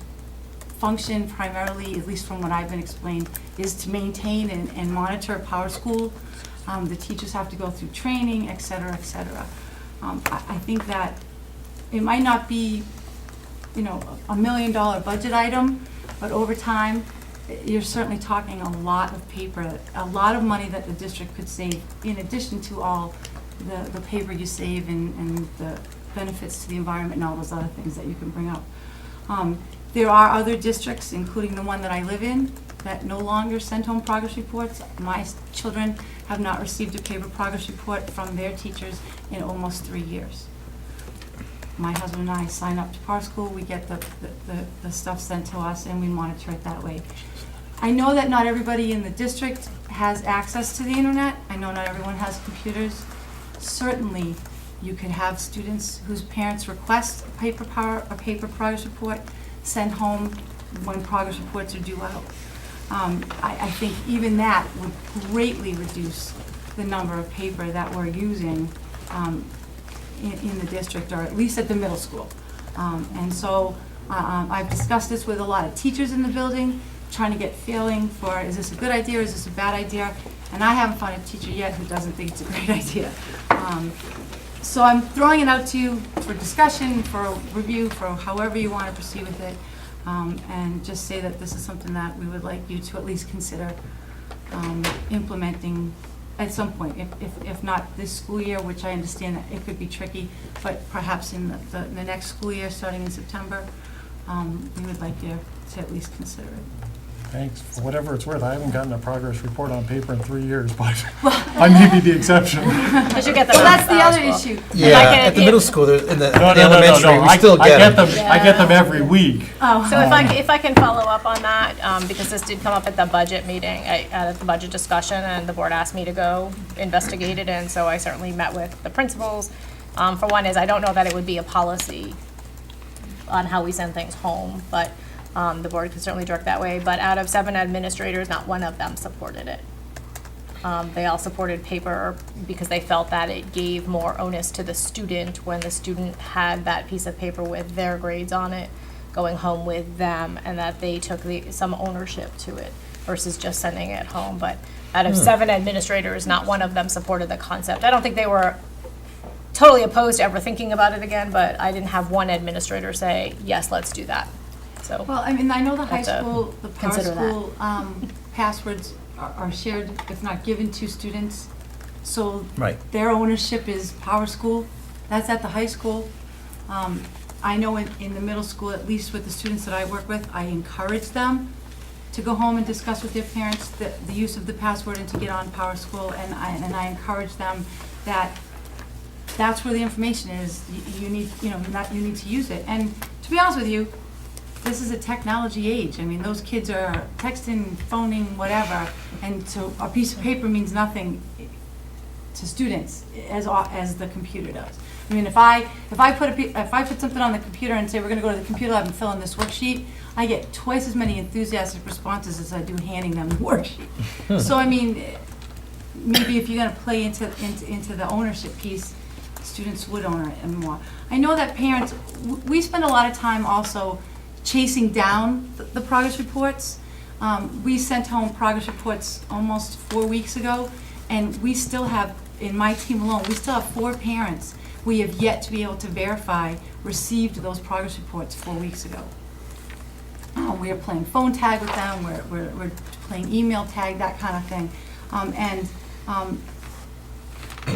function primarily, at least from what I've been explained, is to maintain and monitor Power School. The teachers have to go through training, et cetera, et cetera. I think that it might not be, $1 million budget item, but over time, you're certainly talking a lot of paper, a lot of money that the district could save, in addition to all the paper you save and the benefits to the environment and all those other things that you can bring up. There are other districts, including the one that I live in, that no longer send home progress reports. My children have not received a paper progress report from their teachers in almost 3 years. My husband and I sign up to Power School, we get the stuff sent to us, and we monitor it that way. I know that not everybody in the district has access to the internet. I know not everyone has computers. Certainly, you could have students whose parents request a paper progress report sent home when progress reports are due out. I think even that would greatly reduce the number of paper that we're using in the district, or at least at the middle school. And so I've discussed this with a lot of teachers in the building, trying to get feeling for, is this a good idea, or is this a bad idea? And I haven't found a teacher yet who doesn't think it's a great idea. So I'm throwing it out to you for discussion, for review, for however you want to proceed with it, and just say that this is something that we would like you to at least consider implementing at some point, if not this school year, which I understand that it could be tricky, but perhaps in the next school year, starting in September, we would like you to at least consider it. Thanks. For whatever it's worth, I haven't gotten a progress report on paper in 3 years, but I may be the exception. I should get them. Well, that's the other issue. Yeah, at the middle school, in the No. elementary, we still get them. I get them every week. Oh. So if I can follow up on that, because this did come up at the budget meeting, at the budget discussion, and the board asked me to go investigate it, and so I certainly met with the principals. For one is, I don't know that it would be a policy on how we send things home, but the board can certainly direct that way. But out of 7 administrators, not one of them supported it. They all supported paper because they felt that it gave more onus to the student when the student had that piece of paper with their grades on it going home with them, and that they took some ownership to it versus just sending it home. But out of 7 administrators, not one of them supported the concept. I don't think they were totally opposed to ever thinking about it again, but I didn't have one administrator say, yes, let's do that. So, Well, I mean, I know the high Have to school, the power consider that. school passwords are shared, if not given to students. So Right. their ownership is Power School. That's at the high school. I know in the middle school, at least with the students that I work with, I encourage them to go home and discuss with their parents the use of the password and to get on Power School. And I encourage them that that's where the information is. You need, you need to use it. And to be honest with you, this is a technology age. I mean, those kids are texting, phoning, whatever, and so a piece of paper means nothing to students as the computer does. I mean, if I put something on the computer and say we're going to go to the computer lab and fill in this worksheet, I get twice as many enthusiastic responses as I do handing them the worksheet. So I mean, maybe if you're going to play into the ownership piece, students would own it and more. I know that parents, we spend a lot of time also chasing down the progress reports. We sent home progress reports almost 4 weeks ago, and we still have, in my team alone, we still have 4 parents we have yet to be able to verify received those progress reports 4 weeks ago. We are playing phone tag with them, we're playing email tag, that kind of thing.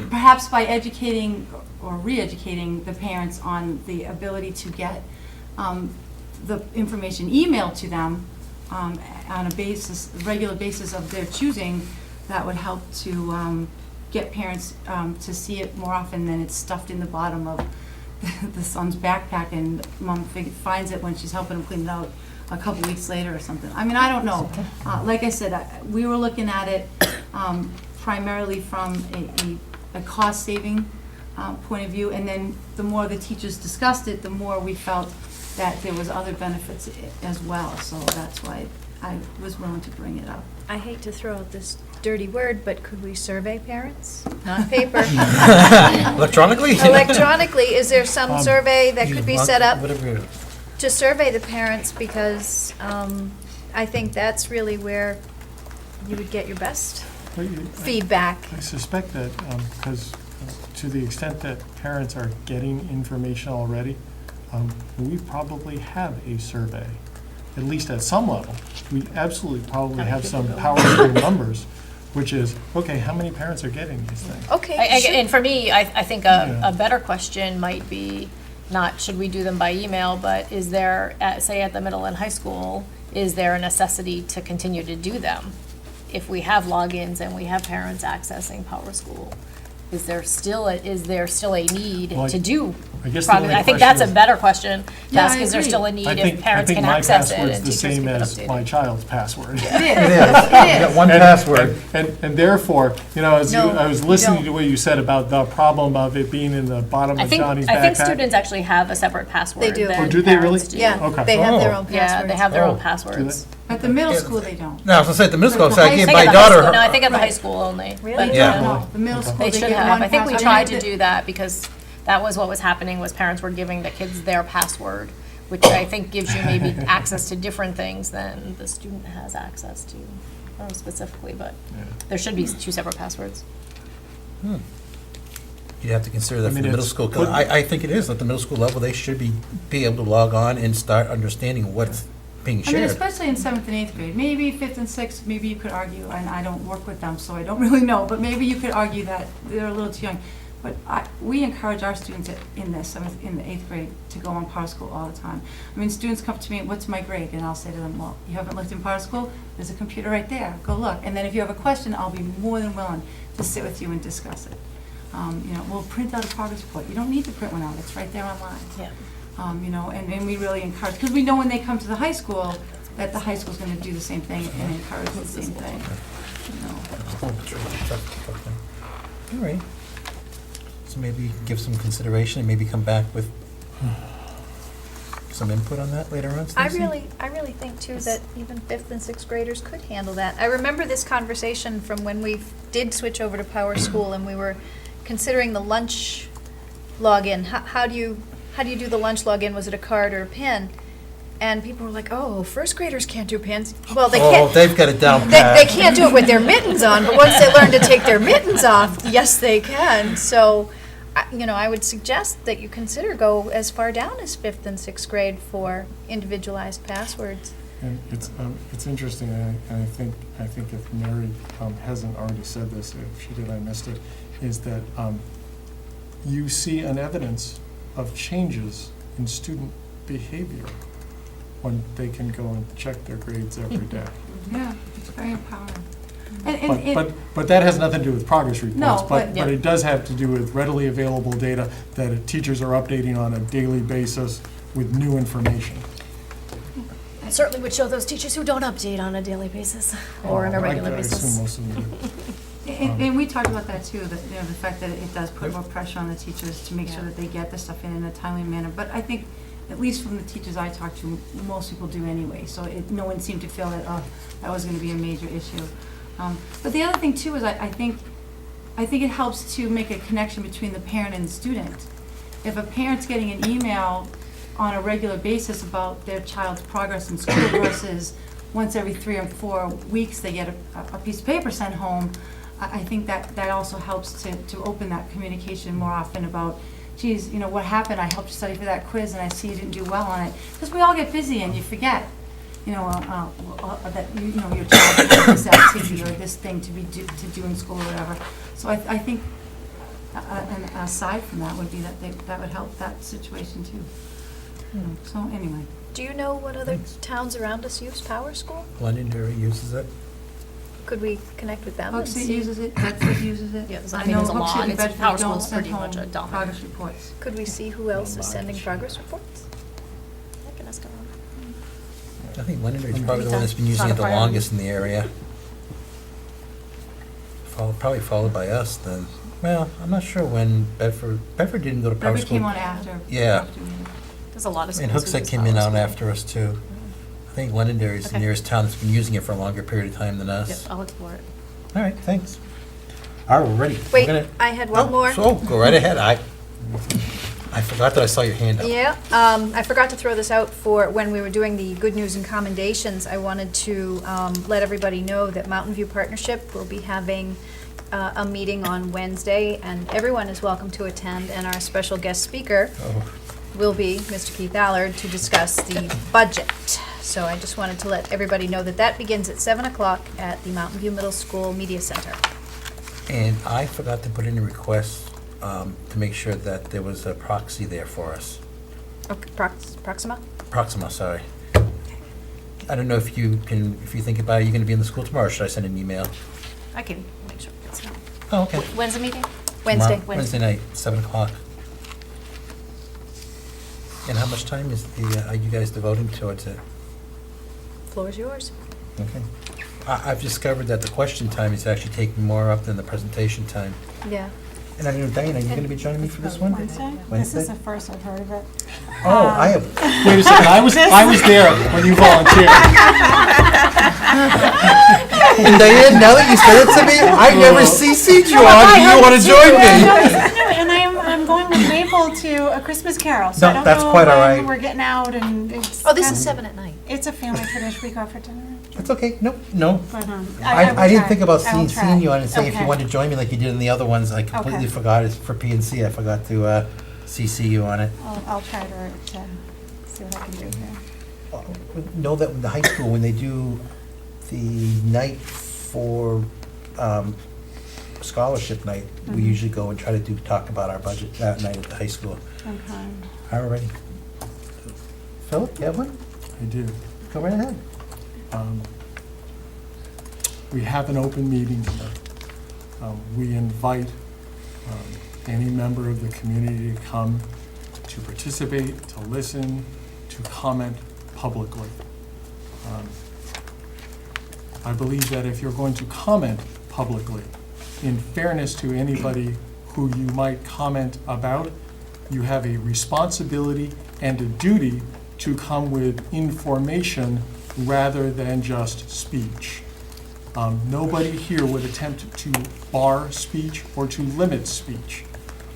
Perhaps by educating or re-educating the parents on the ability to get the information emailed to them on a regular basis of their choosing, that would help to get parents to see it more often than it's stuffed in the bottom of the son's backpack and mom finds it when she's helping him clean it out a couple weeks later or something. I mean, I don't know. Like I said, we were looking at it primarily from a cost-saving point of view, and then the more the teachers discussed it, the more we felt that there was other benefits as well. So that's why I was willing to bring it up. I hate to throw out this dirty word, but could we survey parents? Not paper. Electronically? Electronically, is there some survey that could be set up Whatever. to survey the parents? Because I think that's really where you would get your best feedback. I suspect that, because to the extent that parents are getting information already, we probably have a survey, at least at some level. We absolutely probably have some power school numbers, which is, okay, how many parents are getting these things? Okay. and for me, I think a better question might be, not should we do them by email, but is there, say at the middle and high school, is there a necessity to continue to do them? If we have logins and we have parents accessing Power School, is there still a need Well, to do? I guess the only I think question that's a is- better question to Yeah, ask. I Is there agree. still a need I if think parents can my access it password's and the teachers can same get as my updated? child's password. It is. It is. You got one password. And therefore, as No, I was you listening don't. to what you said about the problem of it being in the bottom I of think Johnny's I think backpack. students actually have a separate password. They do. than Oh, do they really? parents do. Yeah, Okay. they have their Oh. own Yeah, passwords. they have their own Oh. passwords. At the middle school, they don't. No, I was gonna say, the middle school, But so the I high gave I my think at the high daughter. school, no, I think at the high school only. Really? But, Yeah. No, the middle school, They they should get have. one I think we password. tried to do that because that was what was happening, was parents were giving the kids their password, which I think gives you maybe access to different things than the student has access to, I don't know specifically, but there should be 2 separate passwords. You'd have to consider that I for mean, the middle it's- school, 'cause I think it is, at the middle school level, they should be able to log on and start understanding what's being I mean, shared. especially in 7th and 8th grade, maybe 5th and 6th, maybe you could argue, and I don't work with them, so I don't really know, but maybe you could argue that they're a little too young. But we encourage our students in the 7th, in the 8th grade to go on Power School all the time. I mean, students come to me, what's my grade? And I'll say to them, well, you haven't looked in Power School? There's a computer right there, go look. And then if you have a question, I'll be more than willing to sit with you and discuss it. We'll print out a progress report. You don't need to print one out, it's right there online. Yeah. And we really encourage, because we know when they come to the high school, that the high school's gonna do the same thing and encourage the same thing. All right. So maybe give some consideration and maybe come back with some input on that later on, I Stacy? really think too that even 5th and 6th graders could handle that. I remember this conversation from when we did switch over to Power School and we were considering the lunch login. How do you do the lunch login? Was it a card or a pin? And people were like, "Oh, first graders can't do pins." Well, they Oh, can't. they've got it down They pat. can't do it with their mittens on, but once they learn to take their mittens off, yes, they can. So, I would suggest that you consider go as far down as 5th and 6th grade for individualized passwords. And it's interesting, and I think if Mary hasn't already said this, if she did, I missed it, is that you see an evidence of changes in student behavior when they can go and check their grades every day. Yeah, it's very empowering. But that has nothing to do with progress reports. No, But it does have to do with readily available data that teachers are updating on a daily basis with new information. It certainly would show those teachers who don't update on a daily basis or on a regular I assume basis. most of them do. And we talked about that too, that, the fact that it does put more pressure on the teachers to make sure that they get the stuff in a timely manner. But I think, at least from the teachers I talked to, most people do anyway. So no one seemed to feel that, that was gonna be a major issue. But the other thing too is I think it helps to make a connection between the parent and the student. If a parent's getting an email on a regular basis about their child's progress in school versus once every 3 or 4 weeks they get a piece of paper sent home, I think that also helps to open that communication more often about, geez, what happened? I helped you study for that quiz and I see you didn't do well on it. Because we all get busy and you forget, that your child has this activity or this thing to do in school or whatever. So I think, and aside from that would be that would help that situation too. So anyway. Do you know what other towns around us use Power School? Londonderry uses it. Could we connect with them and Hooksett see? uses it, Bedford uses it. Yeah, I I mean, know it's a Hooksett lot. and It's Bedford Power don't School's send pretty much a home dominant. progress reports. Could we see who else is sending progress reports? I can ask around. I think Londonderry's probably the one that's been using it the longest in the area. Probably followed by us then. Well, I'm not sure when Bedford didn't go to Power Bedford School. came on after. Yeah. There's a lot of schools. And who Hooksett use came in Power out School. after us too. I think Londonderry's the Okay. nearest town that's been using it for a longer period of time than Yep, us. I'll explore it. All right, thanks. All right, we're ready. We're Wait, gonna- I had one more. So, go right ahead. I forgot that I saw your hand up. Yeah, I forgot to throw this out for when we were doing the good news and commendations. I wanted to let everybody know that Mountain View Partnership will be having a meeting on Wednesday, and everyone is welcome to attend, and our special guest speaker Oh. will be Mr. Keith Allard to discuss the budget. So I just wanted to let everybody know that that begins at 7 o'clock at the Mountain View Middle School Media Center. And I forgot to put in a request to make sure that there was a proxy there for us. Okay, Proxima? Proxima, sorry. I don't know if you think about it, you're gonna be in the school tomorrow, or should I send an email? I can make sure it's not. Oh, okay. When's the meeting? Wednesday. Tomorrow- Wednesday night, 7 o'clock. And how much time are you guys devoting towards it? Floor is yours. Okay. I've discovered that the question time is actually taking more up than the presentation time. Yeah. And I don't know, Diane, are you gonna be joining me for this one? Wednesday? This Wednesday? is the first I've heard of it. Oh, I have, Wait a second, I was there when you volunteered. and Diane, now that you said it to me, I never CC'd you on, do you wanna join me? And I'm going with Maple to A Christmas Carol, so No, I don't that's know quite all when right. we're getting out, and it's. Oh, this kind is of- 7 at night. It's a family tradition, we go for dinner. That's okay, no. But, I didn't think about I will seeing you try. on it and saying if you Okay. wanted to join me like you did in the other ones. I completely Okay. forgot, it's for PNC, I forgot to CC you on it. I'll try to see what I can do here. Know that in the high school, when they do the night for scholarship night, we Mhm. usually go and try to talk about our budget that night at the high school. Okay. All righty. Philip, you have one? I do. Go right ahead. We have an open meeting here. We invite any member of the community to come to participate, to listen, to comment publicly. I believe that if you're going to comment publicly, in fairness to anybody who you might comment about, you have a responsibility and a duty to come with information rather than just speech. Nobody here would attempt to bar speech or to limit speech.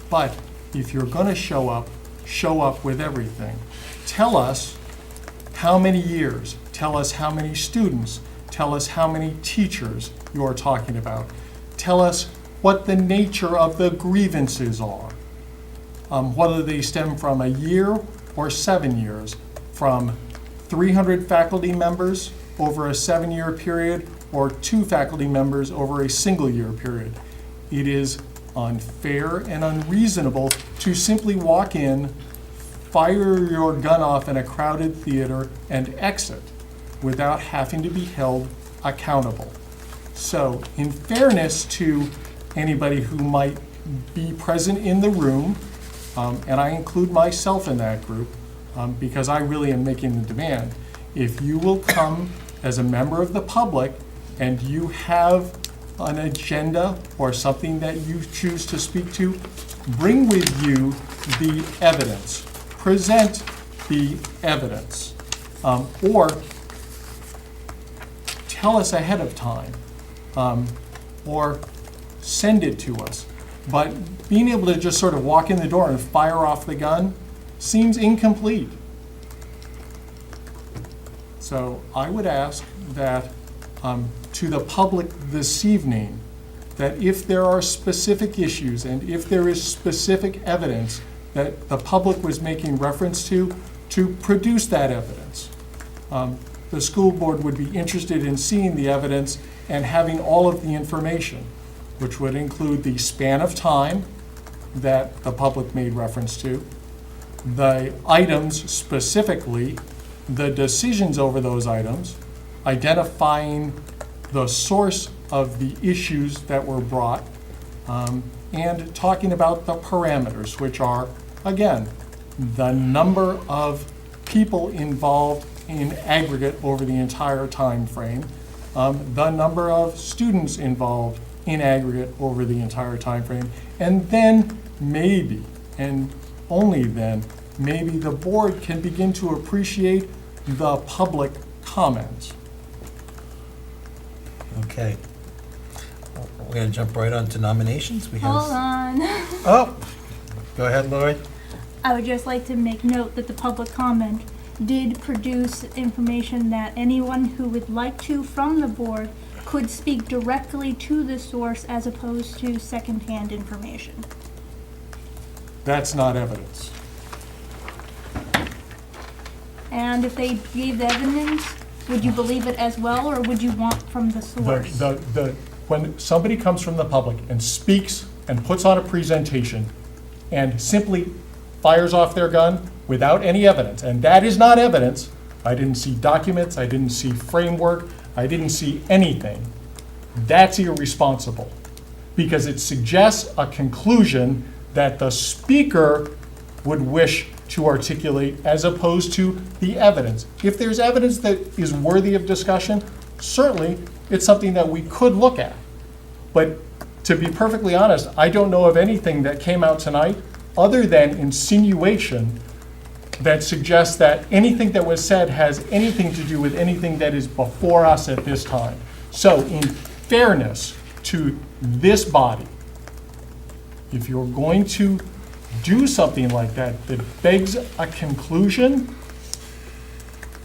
But if you're going to show up with everything. Tell us how many years, tell us how many students, tell us how many teachers you're talking about. Tell us what the nature of the grievances are. whether they stem from a year or 7 years, from 300 faculty members over a 7-year period or 2 faculty members over a single-year period. It is unfair and unreasonable to simply walk in, fire your gun off in a crowded theater, and exit without having to be held accountable. So, in fairness to anybody who might be present in the room, and I include myself in that group, because I really am making the demand, if you will come as a member of the public and you have an agenda or something that you choose to speak to, bring with you the evidence. Present the evidence. Or tell us ahead of time, or send it to us. But being able to just sort of walk in the door and fire off the gun seems incomplete. So I would ask that to the public this evening, that if there are specific issues and if there is specific evidence that the public was making reference to produce that evidence. The school board would be interested in seeing the evidence and having all of the information, which would include the span of time that the public made reference to, the items specifically, the decisions over those items, identifying the source of the issues that were brought, and talking about the parameters, which are, again, the number of people involved in aggregate over the entire time frame, the number of students involved in aggregate over the entire time frame, and then maybe, and only then, maybe the board can begin to appreciate the public comments. Okay. We're gonna jump right on to nominations. We have. Hold on. Oh, go ahead, Lori. I would just like to make note that the public comment did produce information that anyone who would like to from the board could speak directly to the source as opposed to secondhand information. That's not evidence. And if they gave the evidence, would you believe it as well, or would you want from the source? When somebody comes from the public and speaks and puts on a presentation and simply fires off their gun without any evidence, and that is not evidence, I didn't see documents, I didn't see framework, I didn't see anything, that's irresponsible, because it suggests a conclusion that the speaker would wish to articulate as opposed to the evidence. If there's evidence that is worthy of discussion, certainly it's something that we could look at. But to be perfectly honest, I don't know of anything that came out tonight other than insinuation that suggests that anything that was said has anything to do with anything that is before us at this time. So in fairness to this body, if you're going to do something like that begs a conclusion,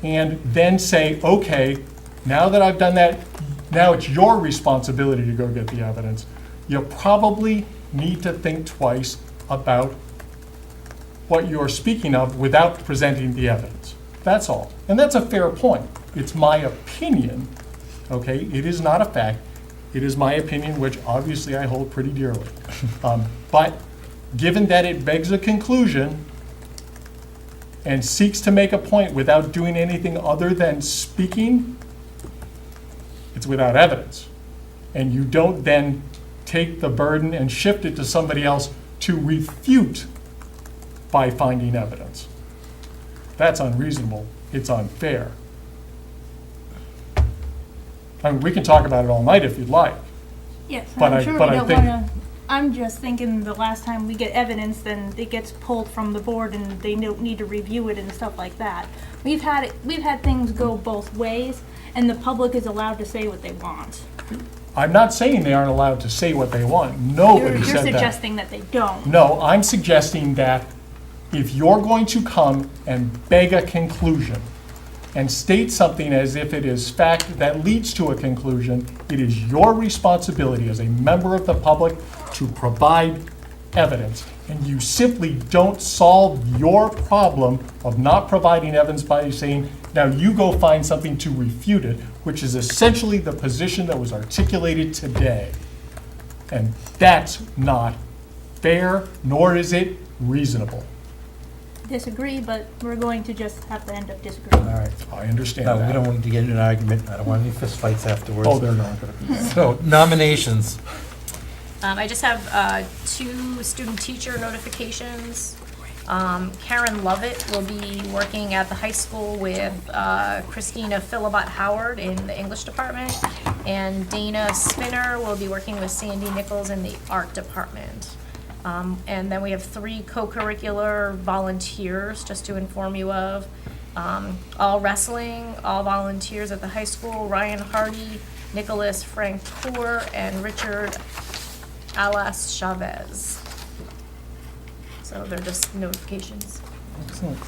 and then say, okay, now that I've done that, now it's your responsibility to go get the evidence. You probably need to think twice about what you're speaking of without presenting the evidence. That's all. And that's a fair point. It's my opinion, okay? It is not a fact. It is my opinion, which obviously I hold pretty dearly. But given that it begs a conclusion and seeks to make a point without doing anything other than speaking, it's without evidence. And you don't then take the burden and shift it to somebody else to refute by finding evidence. That's unreasonable. It's unfair. I mean, we can talk about it all night if you'd like. Yes, But I'm sure we but I don't think- wanna, I'm just thinking the last time we get evidence, then it gets pulled from the board and they don't need to review it and stuff like that. We've had things go both ways, and the public is allowed to say what they want. I'm not saying they aren't allowed to say what they want. Nobody You're said that. suggesting that they don't. No, I'm suggesting that if you're going to come and beg a conclusion and state something as if it is fact that leads to a conclusion, it is your responsibility as a member of the public to provide evidence. And you simply don't solve your problem of not providing evidence by saying, now you go find something to refute it, which is essentially the position that was articulated today. And that's not fair, nor is it reasonable. Disagree, but we're going to just have to end up disagreeing. All right. I understand No, we don't that. want to get into an argument. I don't want any fistfights afterwards. Oh, they're not gonna be. So nominations. I just have 2 student teacher notifications. Karen Lovett will be working at the high school with Christina Philibot Howard in the English department, and Dana Spinner will be working with Sandy Nichols in the art department. And then we have 3 co-curricular volunteers, just to inform you of. All wrestling, all volunteers at the high school, Ryan Hardy, Nicholas Francoeur, and Richard Alas Chavez. So they're just notifications. Excellent.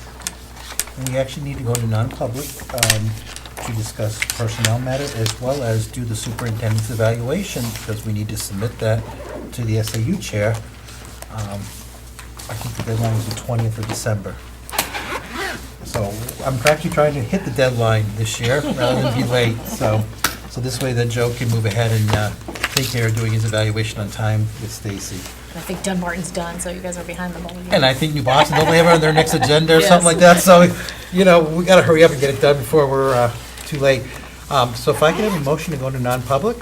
And we actually need to go to non-public to discuss personnel matters as well as do the superintendent's evaluation, because we need to submit that to the SAU chair. I think the deadline is the 20th of December. So I'm actually trying to hit the deadline this year rather than be late. So this way then Joe can move ahead and take care of doing his evaluation on time with Stacy. I think Dunbarton's done, so you guys are behind the ball. And I think New Boston, don't they have it on their next agenda or Yes. something like that? So, we gotta hurry up and get it done before we're too late. So if I could have a motion to go into non-public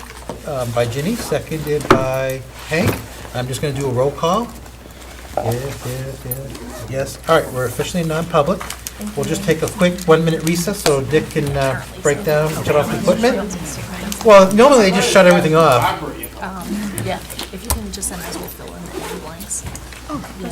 by Ginny, seconded by Hank. I'm just gonna do a roll call. Yes. All right, we're officially in non-public. We'll just take a quick 1-minute recess so Dick can break down, shut off the equipment. Well, normally they just shut everything off. Yeah, if you can just send us, we'll fill in the blanks. Oh, yeah.